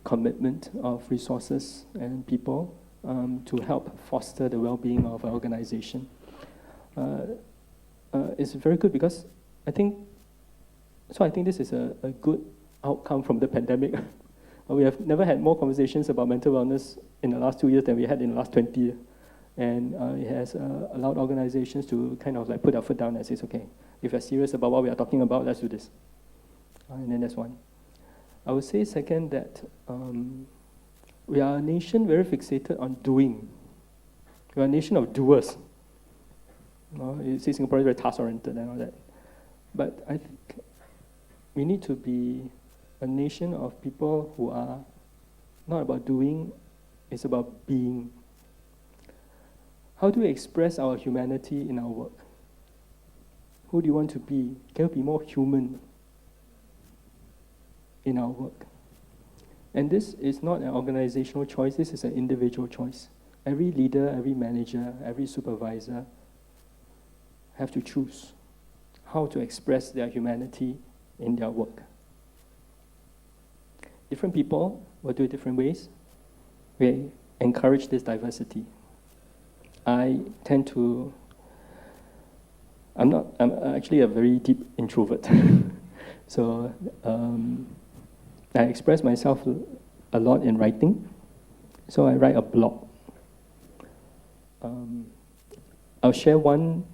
commitment of resources and people to help foster the well-being of our organization. It's very good because I think this is a good outcome from the pandemic. We have never had more conversations about mental wellness in the last 2 years than we had in the last 20 years. And it has allowed organizations to kind of like put their foot down and say, okay, if you're serious about what we are talking about, let's do this. And then that's one. I would say second that we are a nation very fixated on doing. We are a nation of doers. You see Singapore is very task-oriented and all that. But I think we need to be a nation of people who are not about doing, it's about being. How do we express our humanity in our work? Who do you want to be? Can we be more human in our work? And this is not an organizational choice, this is an individual choice. Every leader, every manager, every supervisor have to choose how to express their humanity in their work. Different people will do it different ways. We encourage this diversity. I tend to, I'm actually a very deep introvert. So I express myself a lot in writing. So I write a blog. I'll share one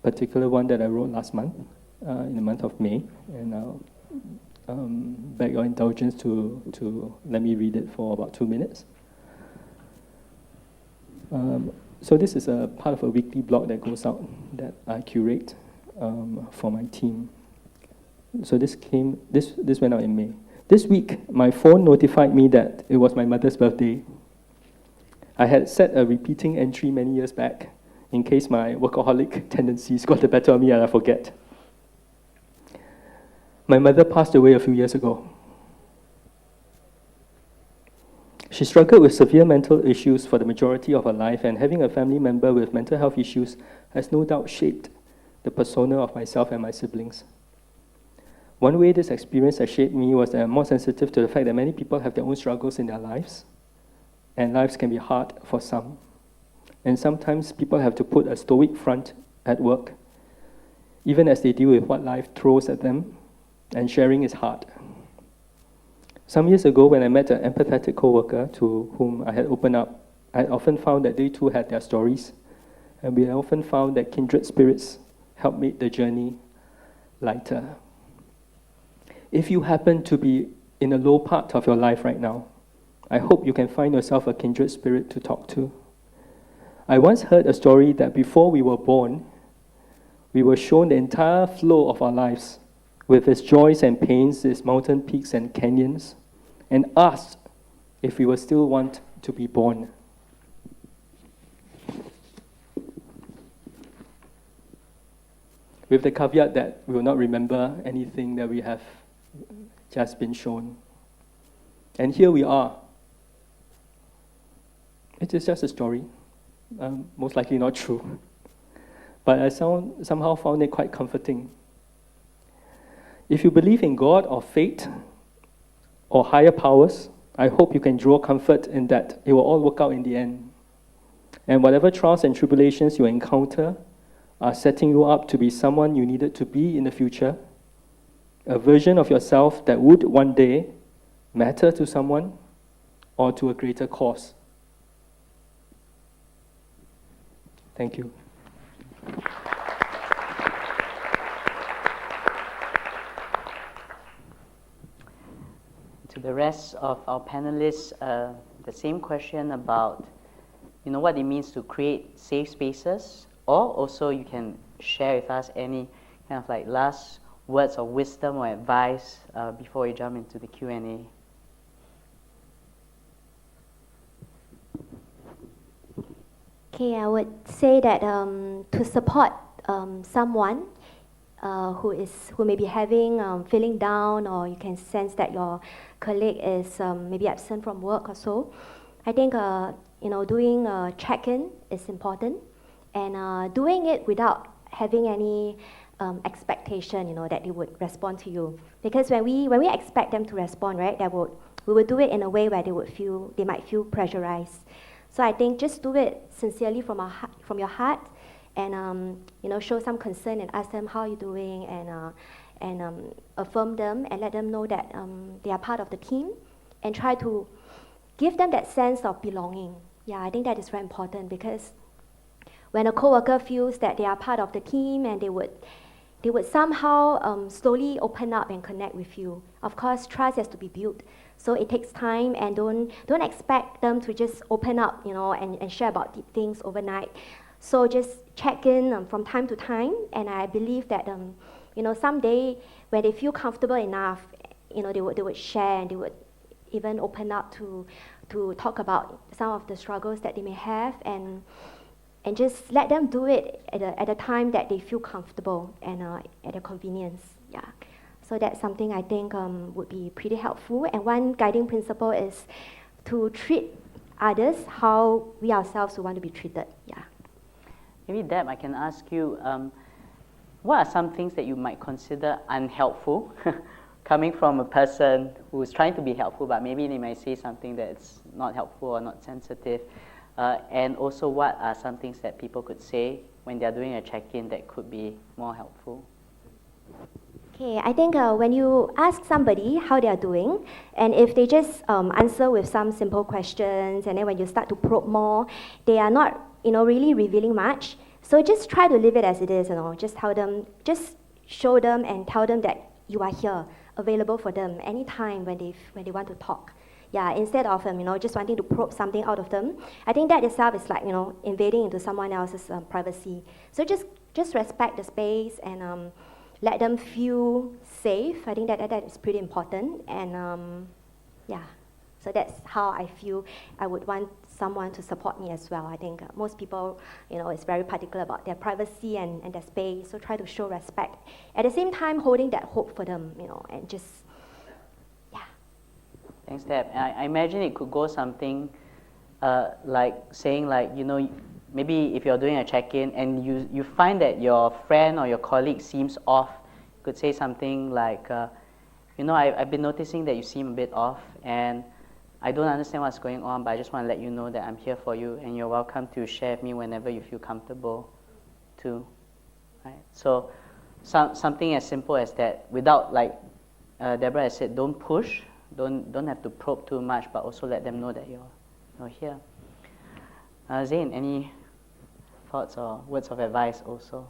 particular one that I wrote last month, in the month of May, and I'll beg your indulgence to let me read it for about 2 minutes. So this is a part of a weekly blog that goes out that I curate for my team. So this went out in May. This week, my phone notified me that it was my mother's birthday. I had set a repeating entry many years back in case my workaholic tendencies got the better of me and I forget. My mother passed away a few years ago. She struggled with severe mental issues for the majority of her life, and having a family member with mental health issues has no doubt shaped the persona of myself and my siblings. One way this experience has shaped me was that I'm more sensitive to the fact that many people have their own struggles in their lives, and lives can be hard for some. And sometimes people have to put a stoic front at work, even as they deal with what life throws at them, and sharing is hard. Some years ago, when I met an empathetic coworker to whom I had opened up, I often found that they too had their stories, and we often found that kindred spirits helped make the journey lighter. If you happen to be in a low part of your life right now, I hope you can find yourself a kindred spirit to talk to. I once heard a story that before we were born, we were shown the entire flow of our lives, with its joys and pains, its mountain peaks and canyons, and asked if we will still want to be born. With the caveat that we will not remember anything that we have just been shown. And here we are. It is just a story, most likely not true. But I somehow found it quite comforting. If you believe in God or fate or higher powers, I hope you can draw comfort in that it will all work out in the end. And whatever trials and tribulations you encounter are setting you up to be someone you needed to be in the future, a version of yourself that would one day matter to someone or to a greater cause. Thank you. To the rest of our panelists, the same question about, what it means to create safe spaces, or also you can share with us any kind of like last words of wisdom or advice before we jump into the Q&A. Okay, I would say that to support someone who may be feeling down, or you can sense that your colleague is maybe absent from work or so, I think doing a check-in is important, and doing it without having any expectation, that they would respond to you. Because when we expect them to respond, right, we would do it in a way where they might feel pressurized. So I think just do it sincerely from your heart, and show some concern and ask them how you're doing, and affirm them and let them know that they are part of the team, and try to give them that sense of belonging. Yeah, I think that is very important because when a coworker feels that they are part of the team and they would somehow slowly open up and connect with you. Of course, trust has to be built, so it takes time, and don't expect them to just open up, and share about deep things overnight. So just check in from time to time, and I believe that someday when they feel comfortable enough, they would share, and they would even open up to talk about some of the struggles that they may have, and just let them do it at a time that they feel comfortable and at a convenience. Yeah. So that's something I think would be pretty helpful. And one guiding principle is to treat others how we ourselves would want to be treated. Yeah. Maybe Deb, I can ask you, what are some things that you might consider unhelpful coming from a person who is trying to be helpful, but maybe they might say something that's not helpful or not sensitive? And also, what are some things that people could say when they're doing a check-in that could be more helpful? Okay, I think when you ask somebody how they are doing, and if they just answer with some simple questions, and then when you start to probe more, they are not, really revealing much. So just try to leave it as it is, Just tell them, just show them and tell them that you are here, available for them anytime when they want to talk. Yeah, instead of just wanting to probe something out of them. I think that itself is like invading into someone else's privacy. So just respect the space and let them feel safe. I think that is pretty important. And yeah, so that's how I feel I would want someone to support me as well. I think most people is very particular about their privacy and their space. So try to show respect. At the same time, holding that hope for them, and just. Thanks, Deb. I imagine it could go something like saying maybe if you're doing a check-in and you find that your friend or your colleague seems off, you could say something like, I've been noticing that you seem a bit off, and I don't understand what's going on, but I just want to let you know that I'm here for you, and you're welcome to share with me whenever you feel comfortable to. Right? So something as simple as that, without, like Deborah has said, don't push. Don't have to probe too much, but also let them know that you're here. Zhin, any thoughts or words of advice also?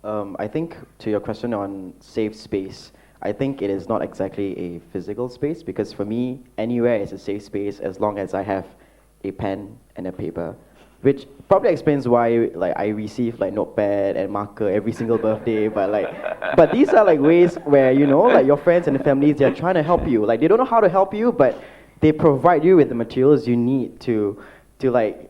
I think to your question on safe space, I think it is not exactly a physical space, because for me, anywhere is a safe space as long as I have a pen and a paper, which probably explains why I receive notepad and marker every single birthday. But these are ways where your friends and the families, they're trying to help you. They don't know how to help you, but they provide you with the materials you need to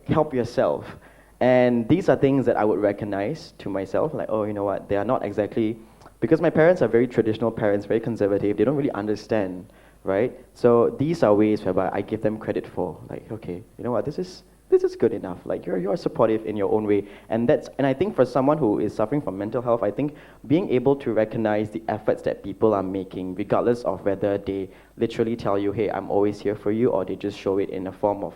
help yourself. And these are things that I would recognize to myself, oh, you know what, they are not exactly, because my parents are very traditional parents, very conservative, they don't really understand, right? So these are ways whereby I give them credit for, okay, you know what, this is good enough. You're supportive in your own way, and I think for someone who is suffering from mental health, I think being able to recognize the efforts that people are making, regardless of whether they literally tell you, hey, I'm always here for you, or they just show it in a form of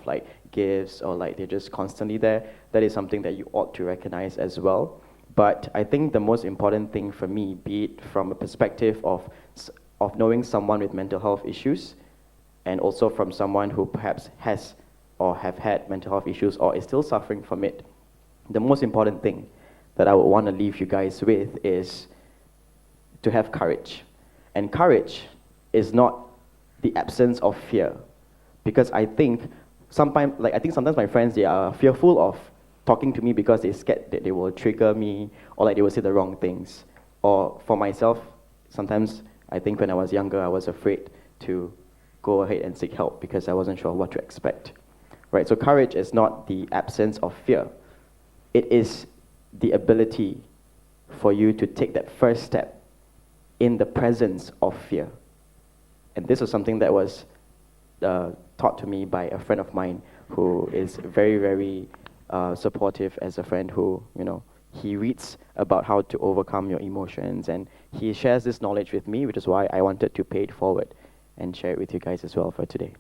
gifts, or they're just constantly there, that is something that you ought to recognize as well. But I think the most important thing for me, be it from a perspective of knowing someone with mental health issues, and also from someone who perhaps has or have had mental health issues or is still suffering from it, the most important thing that I would want to leave you guys with is to have courage. And courage is not the absence of fear, because I think sometimes my friends, they are fearful of talking to me because they're scared that they will trigger me, or they will say the wrong things. Or for myself, sometimes I think when I was younger, I was afraid to go ahead and seek help because I wasn't sure what to expect. Right, so courage is not the absence of fear. It is the ability for you to take that first step in the presence of fear. And this was something that was taught to me by a friend of mine who is very, very supportive as a friend who, he reads about how to overcome your emotions, and he shares this knowledge with me, which is why I wanted to pay it forward and share it with you guys as well for today.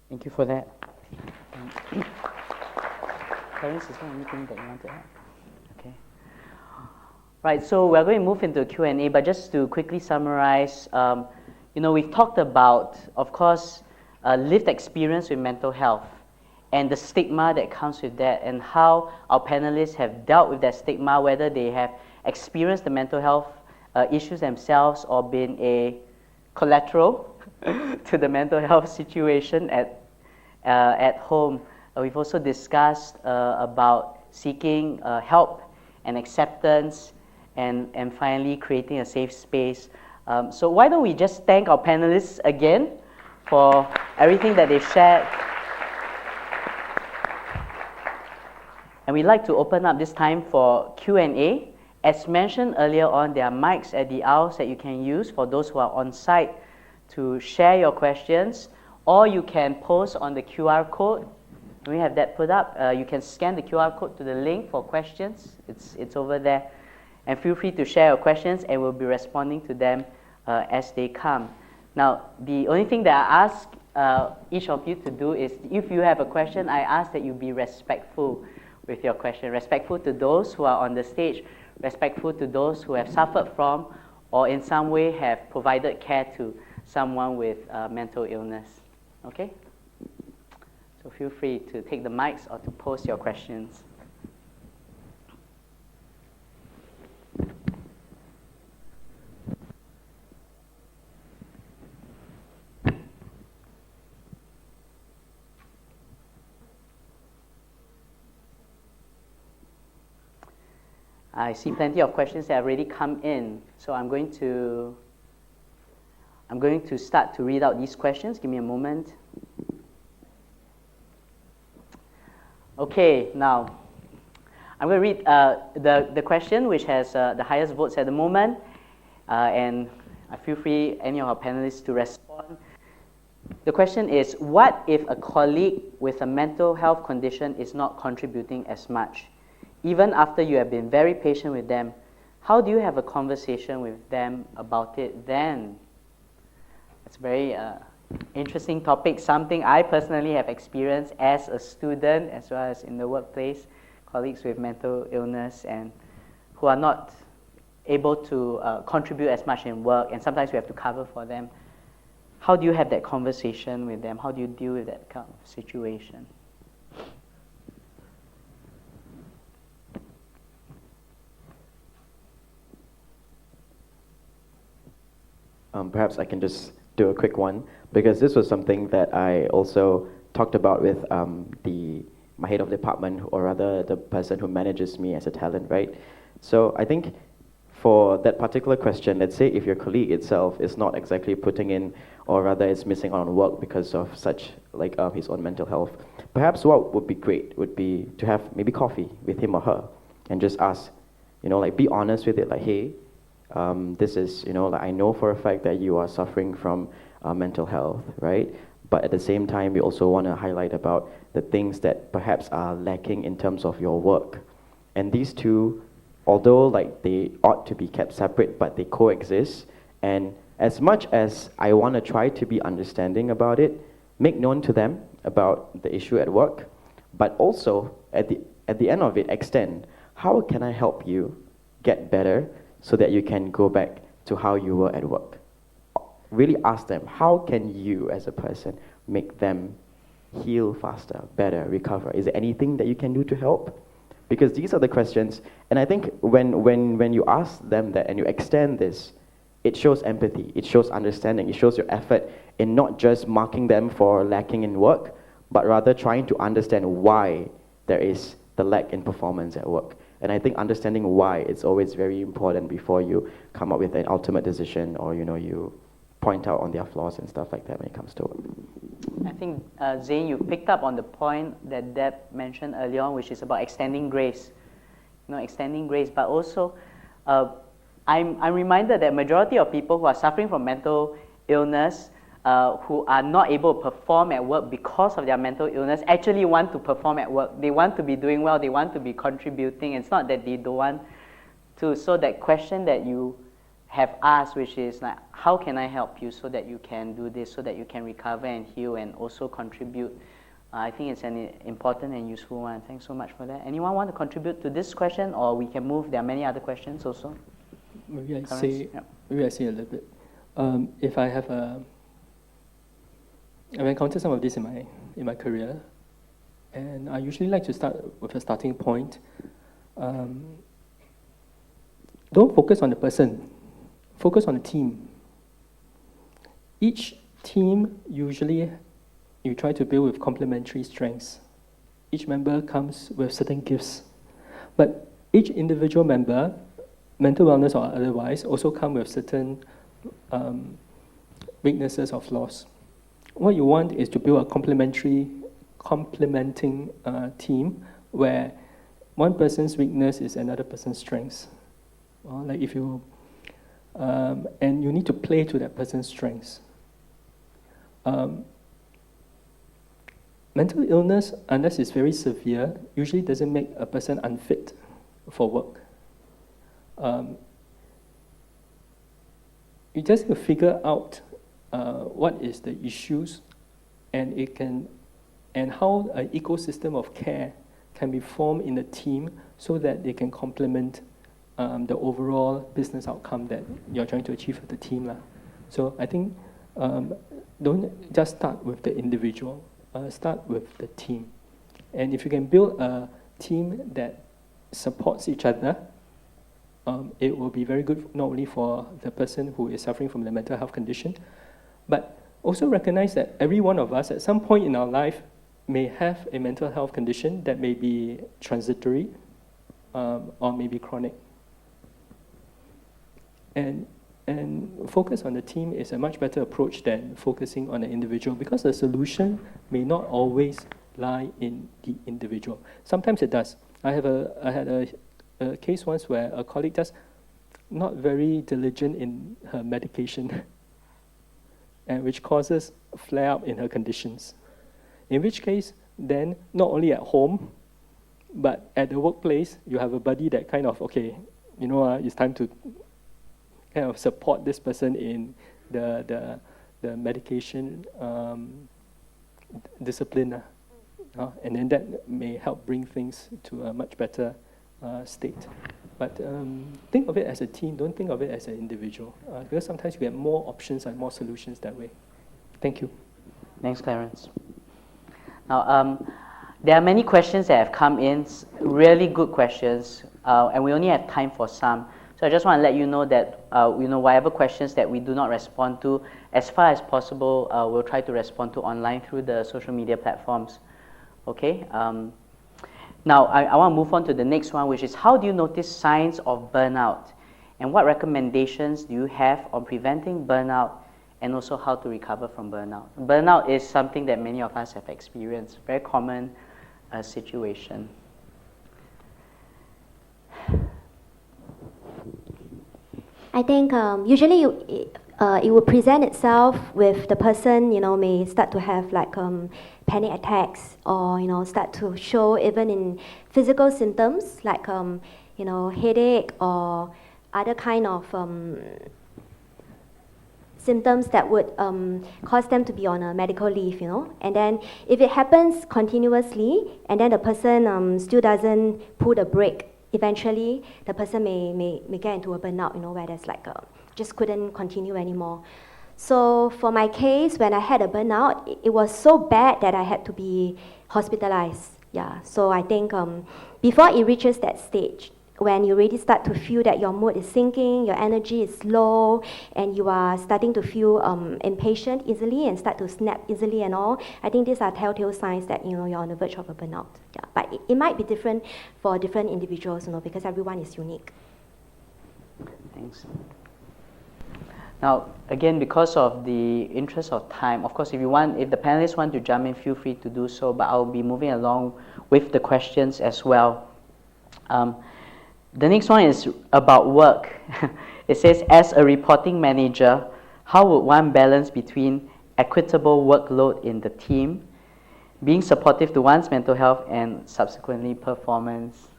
Thank you for that. Clarence, is there anything that you want to add? Okay. Right, so we're going to move into Q&A, but just to quickly summarize, we've talked about, of course, lived experience with mental health and the stigma that comes with that, and how our panelists have dealt with that stigma, whether they have experienced the mental health issues themselves or been a collateral to the mental health situation at home. We've also discussed about seeking help and acceptance, and finally creating a safe space. So why don't we just thank our panelists again for everything that they've shared. And we'd like to open up this time for Q&A. As mentioned earlier on, there are mics at the aisles that you can use for those who are on site to share your questions, or you can post on the QR code. We have that put up. You can scan the QR code to the link for questions. It's over there. And feel free to share your questions, and we'll be responding to them as they come. Now, the only thing that I ask each of you to do is, if you have a question, I ask that you be respectful with your question, respectful to those who are on the stage, respectful to those who have suffered from or in some way have provided care to someone with mental illness. Okay? So feel free to take the mics or to post your questions. I see plenty of questions that have already come in, so I'm going to start to read out these questions. Give me a moment. Okay, now I'm going to read the question which has the highest votes at the moment, and I feel free, any of our panelists, to respond. The question is, what if a colleague with a mental health condition is not contributing as much? Even after you have been very patient with them, how do you have a conversation with them about it then? It's a very interesting topic, something I personally have experienced as a student as well as in the workplace, colleagues with mental illness and who are not able to contribute as much in work, and sometimes we have to cover for them. How do you have that conversation with them? How do you deal with that kind of situation? Perhaps I can just do a quick one, because this was something that I also talked about with my head of department, or rather the person who manages me as a talent, right? So I think for that particular question, let's say if your colleague itself is not exactly putting in, or rather is missing out on work because of such, like his own mental health, perhaps what would be great would be to have maybe coffee with him or her and just ask, like be honest with it, like, hey, this is, like, I know for a fact that you are suffering from mental health, right? But at the same time, we also want to highlight about the things that perhaps are lacking in terms of your work. And these two, although like they ought to be kept separate, but they coexist. And as much as I want to try to be understanding about it, make known to them about the issue at work, but also at the end of it, extend, how can I help you get better so that you can go back to how you were at work? Really ask them, how can you as a person make them heal faster, better, recover? Is there anything that you can do to help? Because these are the questions, and I think when you ask them that and you extend this, it shows empathy, it shows understanding, it shows your effort in not just marking them for lacking in work, but rather trying to understand why there is the lack in performance at work. And I think understanding why is always very important before you come up with an ultimate decision, or you point out on their flaws and stuff like that when it comes to work. I think, Zhin, you picked up on the point that Deb mentioned earlier on, which is about extending grace. Extending grace, but also I'm reminded that majority of people who are suffering from mental illness, who are not able to perform at work because of their mental illness, actually want to perform at work. They want to be doing well, they want to be contributing. It's not that they don't want to. So that question that you have asked, which is like, how can I help you so that you can do this, so that you can recover and heal and also contribute? I think it's an important and useful one. Thanks so much for that. Anyone want to contribute to this question, or we can move? There are many other questions also. Maybe I say a little bit. If I have I've encountered some of this in my career, and I usually like to start with a starting point. Don't focus on the person, focus on the team. Each team usually you try to build with complementary strengths. Each member comes with certain gifts, but each individual member, mental wellness or otherwise, also come with certain weaknesses or flaws. What you want is to build a complementing team where one person's weakness is another person's strengths. Like if you, and you need to play to that person's strengths. Mental illness, unless it's very severe, usually doesn't make a person unfit for work. You just need to figure out what is the issues, and how an ecosystem of care can be formed in a team so that they can complement the overall business outcome that you're trying to achieve with the team. So I think don't just start with the individual, start with the team. And if you can build a team that supports each other, it will be very good not only for the person who is suffering from the mental health condition, but also recognize that every one of us at some point in our life may have a mental health condition that may be transitory or maybe chronic. And focus on the team is a much better approach than focusing on the individual, because the solution may not always lie in the individual. Sometimes it does. I had a case once where a colleague just not very diligent in her medication, and which causes a flare-up in her conditions. In which case, then, not only at home, but at the workplace, you have a buddy that kind of, okay, it's time to kind of support this person in the medication discipline. And then that may help bring things to a much better state. But think of it as a team, don't think of it as an individual, because sometimes you get more options and more solutions that way. Thank you. Thanks, Clarence. Now, there are many questions that have come in, really good questions, and we only have time for some. So I just want to let you know that whatever questions that we do not respond to, as far as possible, we'll try to respond to online through the social media platforms. Okay. Now, I want to move on to the next one, which is how do you notice signs of burnout? And what recommendations do you have on preventing burnout and also how to recover from burnout? Burnout is something that many of us have experienced, very common situation. I think usually it will present itself with the person, may start to have like panic attacks, or start to show even in physical symptoms like headache or other kind of symptoms that would cause them to be on a medical leave, And then if it happens continuously and then the person still doesn't pull the brake, eventually the person may get into a burnout, where there's like just couldn't continue anymore. So for my case, when I had a burnout, it was so bad that I had to be hospitalized. Yeah. So I think before it reaches that stage, when you really start to feel that your mood is sinking, your energy is low, and you are starting to feel impatient easily and start to snap easily and all, I think these are telltale signs that you're on the verge of a burnout. Yeah. But it might be different for different individuals, because everyone is unique. Thanks. Now, again, because of the interest of time, of course, if the panelists want to jump in, feel free to do so, but I'll be moving along with the questions as well. The next one is about work. It says, as a reporting manager, how would one balance between equitable workload in the team, being supportive to one's mental health, and subsequently performance?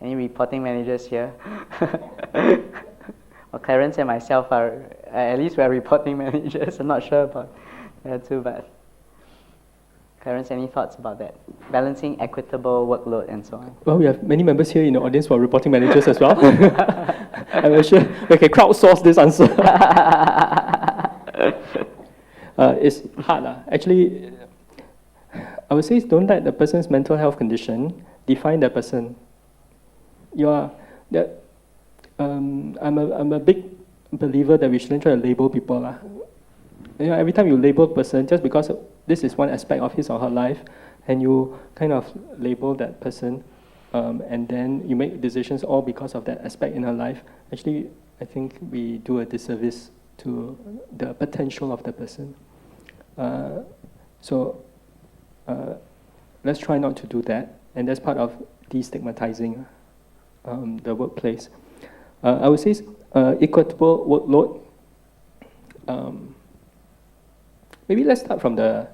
Any reporting managers here? Well, Clarence and myself are, at least we're reporting managers. I'm not sure about that too, but Clarence, any thoughts about that? Balancing equitable workload and so on. Well, we have many members here in the audience who are reporting managers as well. I'm sure we can crowdsource this answer. It's hard. Actually, I would say don't let the person's mental health condition define that person. I'm a big believer that we shouldn't try to label people. Every time you label a person, just because this is one aspect of his or her life, and you kind of label that person, and then you make decisions all because of that aspect in her life, actually, I think we do a disservice to the potential of the person. So let's try not to do that, and that's part of destigmatizing the workplace. I would say equitable workload. Maybe let's start from the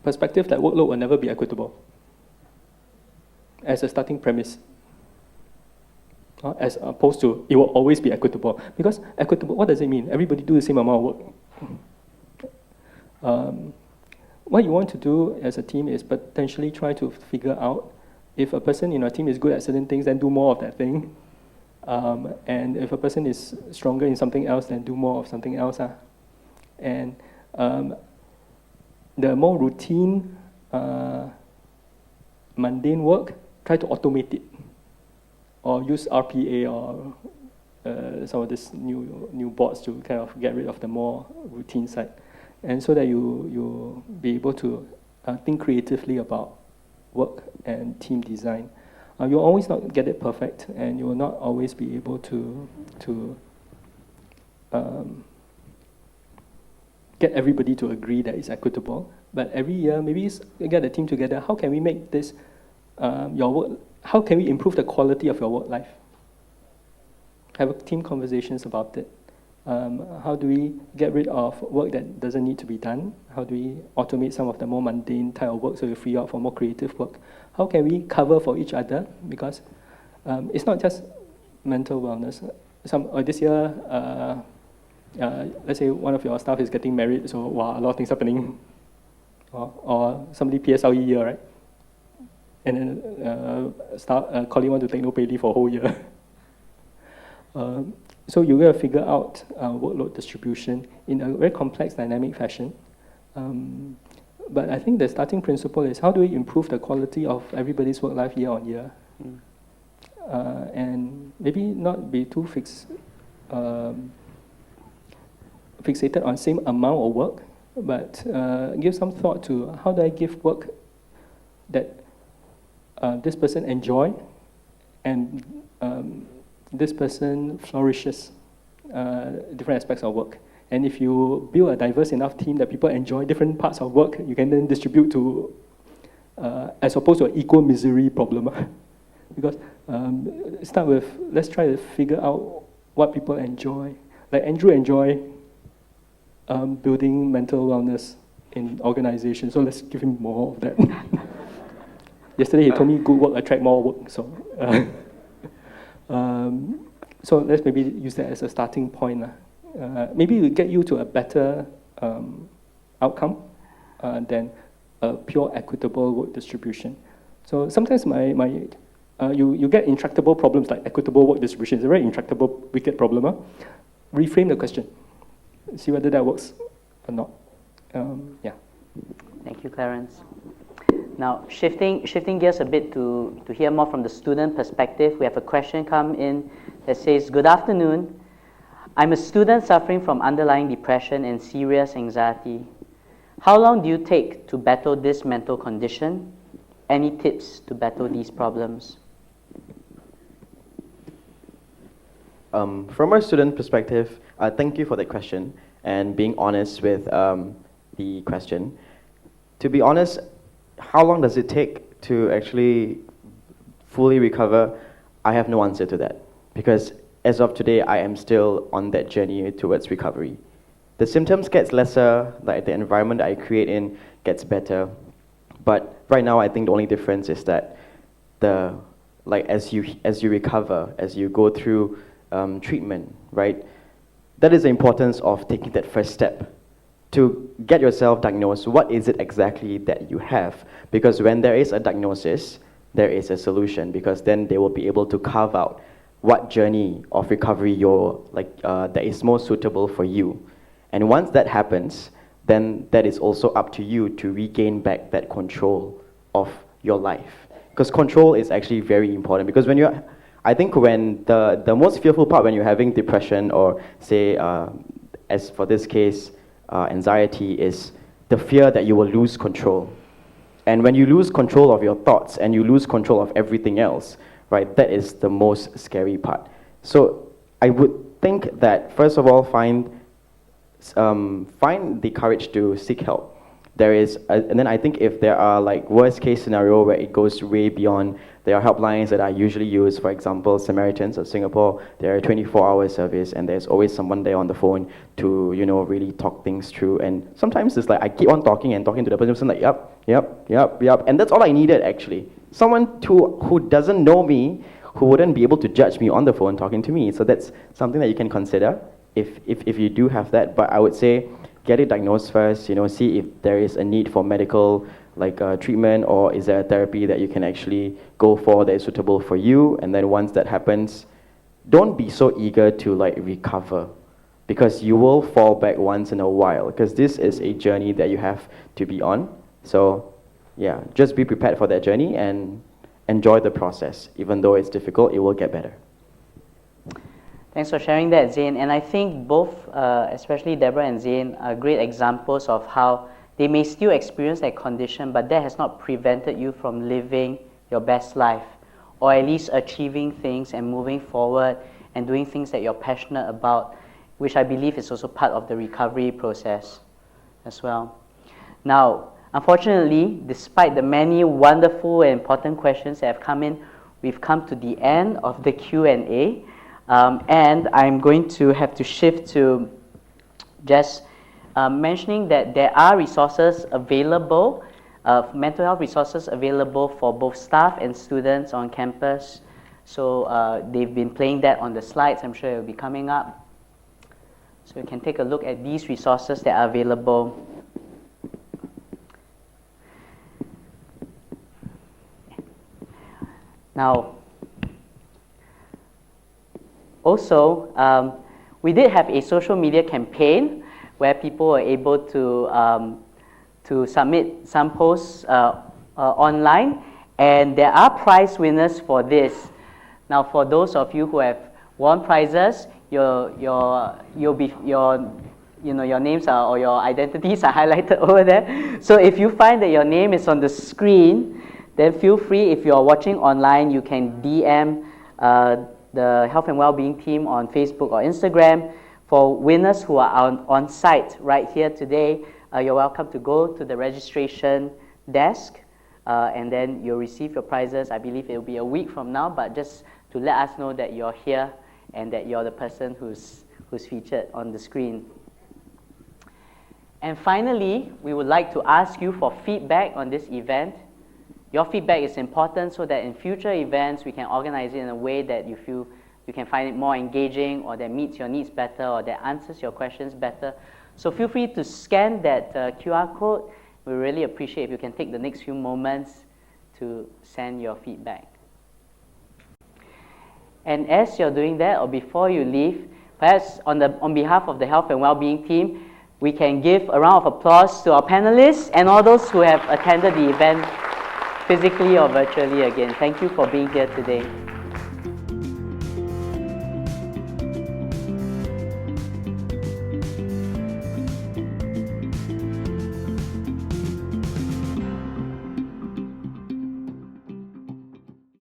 perspective that workload will never be equitable as a starting premise, as opposed to it will always be equitable. Because equitable, what does it mean? Everybody do the same amount of work. What you want to do as a team is potentially try to figure out if a person in our team is good at certain things, then do more of that thing. And if a person is stronger in something else, then do more of something else. And the more routine, mundane work, try to automate it. Or use RPA or some of these new bots to kind of get rid of the more routine side. And so that you be able to think creatively about work and team design. You'll always not get it perfect, and you will not always be able to get everybody to agree that it's equitable. But every year, maybe get the team together. How can we make this your work? How can we improve the quality of your work life? Have team conversations about it. How do we get rid of work that doesn't need to be done? How do we automate some of the more mundane type of work so we free up for more creative work? How can we cover for each other? Because it's not just mental wellness. This year, let's say one of your staff is getting married, so wow, a lot of things happening. Or somebody PSLE year, right? And then colleague want to take no pay leave for a whole year. So you're going to figure out workload distribution in a very complex, dynamic fashion. But I think the starting principle is how do we improve the quality of everybody's work life year on year? And maybe not be too fixated on same amount of work, but give some thought to how do I give work that this person enjoy and this person flourishes different aspects of work. And if you build a diverse enough team that people enjoy different parts of work, you can then distribute to, as opposed to an equal misery problem. Because start with, let's try to figure out what people enjoy. Like Andrew enjoy building mental wellness in organizations, so let's give him more of that. Yesterday he told me good work attract more work, so. So let's maybe use that as a starting point. Maybe it will get you to a better outcome than a pure equitable work distribution. So sometimes you get intractable problems like equitable work distribution. It's a very intractable, wicked problem. Reframe the question. See whether that works or not. Yeah. Thank you, Clarence. Now, shifting gears a bit to hear more from the student perspective, we have a question come in that says, "Good afternoon. I'm a student suffering from underlying depression and serious anxiety. How long do you take to battle this mental condition? Any tips to battle these problems?" From a student perspective, thank you for that question and being honest with the question. To be honest, how long does it take to actually fully recover? I have no answer to that, because as of today, I am still on that journey towards recovery. The symptoms get lesser, like the environment that I create in gets better, but right now I think the only difference is that as you recover, as you go through treatment, right? That is the importance of taking that first step to get yourself diagnosed. What is it exactly that you have? Because when there is a diagnosis, there is a solution, because then they will be able to carve out what journey of recovery that is most suitable for you. And once that happens, then that is also up to you to regain back that control of your life. Because control is actually very important. Because I think when the most fearful part when you're having depression or say, as for this case, anxiety, is the fear that you will lose control. And when you lose control of your thoughts and you lose control of everything else, right, that is the most scary part. So I would think that, first of all, find the courage to seek help. And then I think if there are like worst case scenario where it goes way beyond, there are helplines that are usually used. For example, Samaritans of Singapore, they're a 24-hour service, and there's always someone there on the phone to, really talk things through. And sometimes it's like I keep on talking and talking to the person like, yep, and that's all I needed actually. Someone who doesn't know me, who wouldn't be able to judge me on the phone talking to me. So that's something that you can consider if you do have that. But I would say, get it diagnosed first, see if there is a need for medical treatment, or is there a therapy that you can actually go for that is suitable for you. And then once that happens, don't be so eager to recover, because you will fall back once in a while, because this is a journey that you have to be on. So yeah, just be prepared for that journey and enjoy the process. Even though it's difficult, it will get better. Thanks for sharing that, Zhin. And I think both, especially Deborah and Zhin, are great examples of how they may still experience that condition, but that has not prevented you from living your best life, or at least achieving things and moving forward and doing things that you're passionate about, which I believe is also part of the recovery process as well. Now, unfortunately, despite the many wonderful and important questions that have come in, we've come to the end of the Q&A. And I'm going to have to shift to just mentioning that there are resources available, mental health resources available for both staff and students on campus. So they've been playing that on the slides. I'm sure it will be coming up. So you can take a look at these resources that are available. Now, also, we did have a social media campaign where people were able to submit some posts online, and there are prize winners for this. Now, for those of you who have won prizes, your names or your identities are highlighted over there. So if you find that your name is on the screen, then feel free. If you're watching online, you can DM the Health and Wellbeing team on Facebook or Instagram. For winners who are on site right here today, you're welcome to go to the registration desk, and then you'll receive your prizes. I believe it'll be a week from now, but just to let us know that you're here and that you're the person who's featured on the screen. And finally, we would like to ask you for feedback on this event. Your feedback is important so that in future events, we can organize it in a way that you feel you can find it more engaging, or that meets your needs better, or that answers your questions better. So feel free to scan that QR code. We really appreciate if you can take the next few moments to send your feedback. And as you're doing that, or before you leave, perhaps on behalf of the Health and Wellbeing team, we can give a round of applause to our panelists and all those who have attended the event physically or virtually again. Thank you for being here today.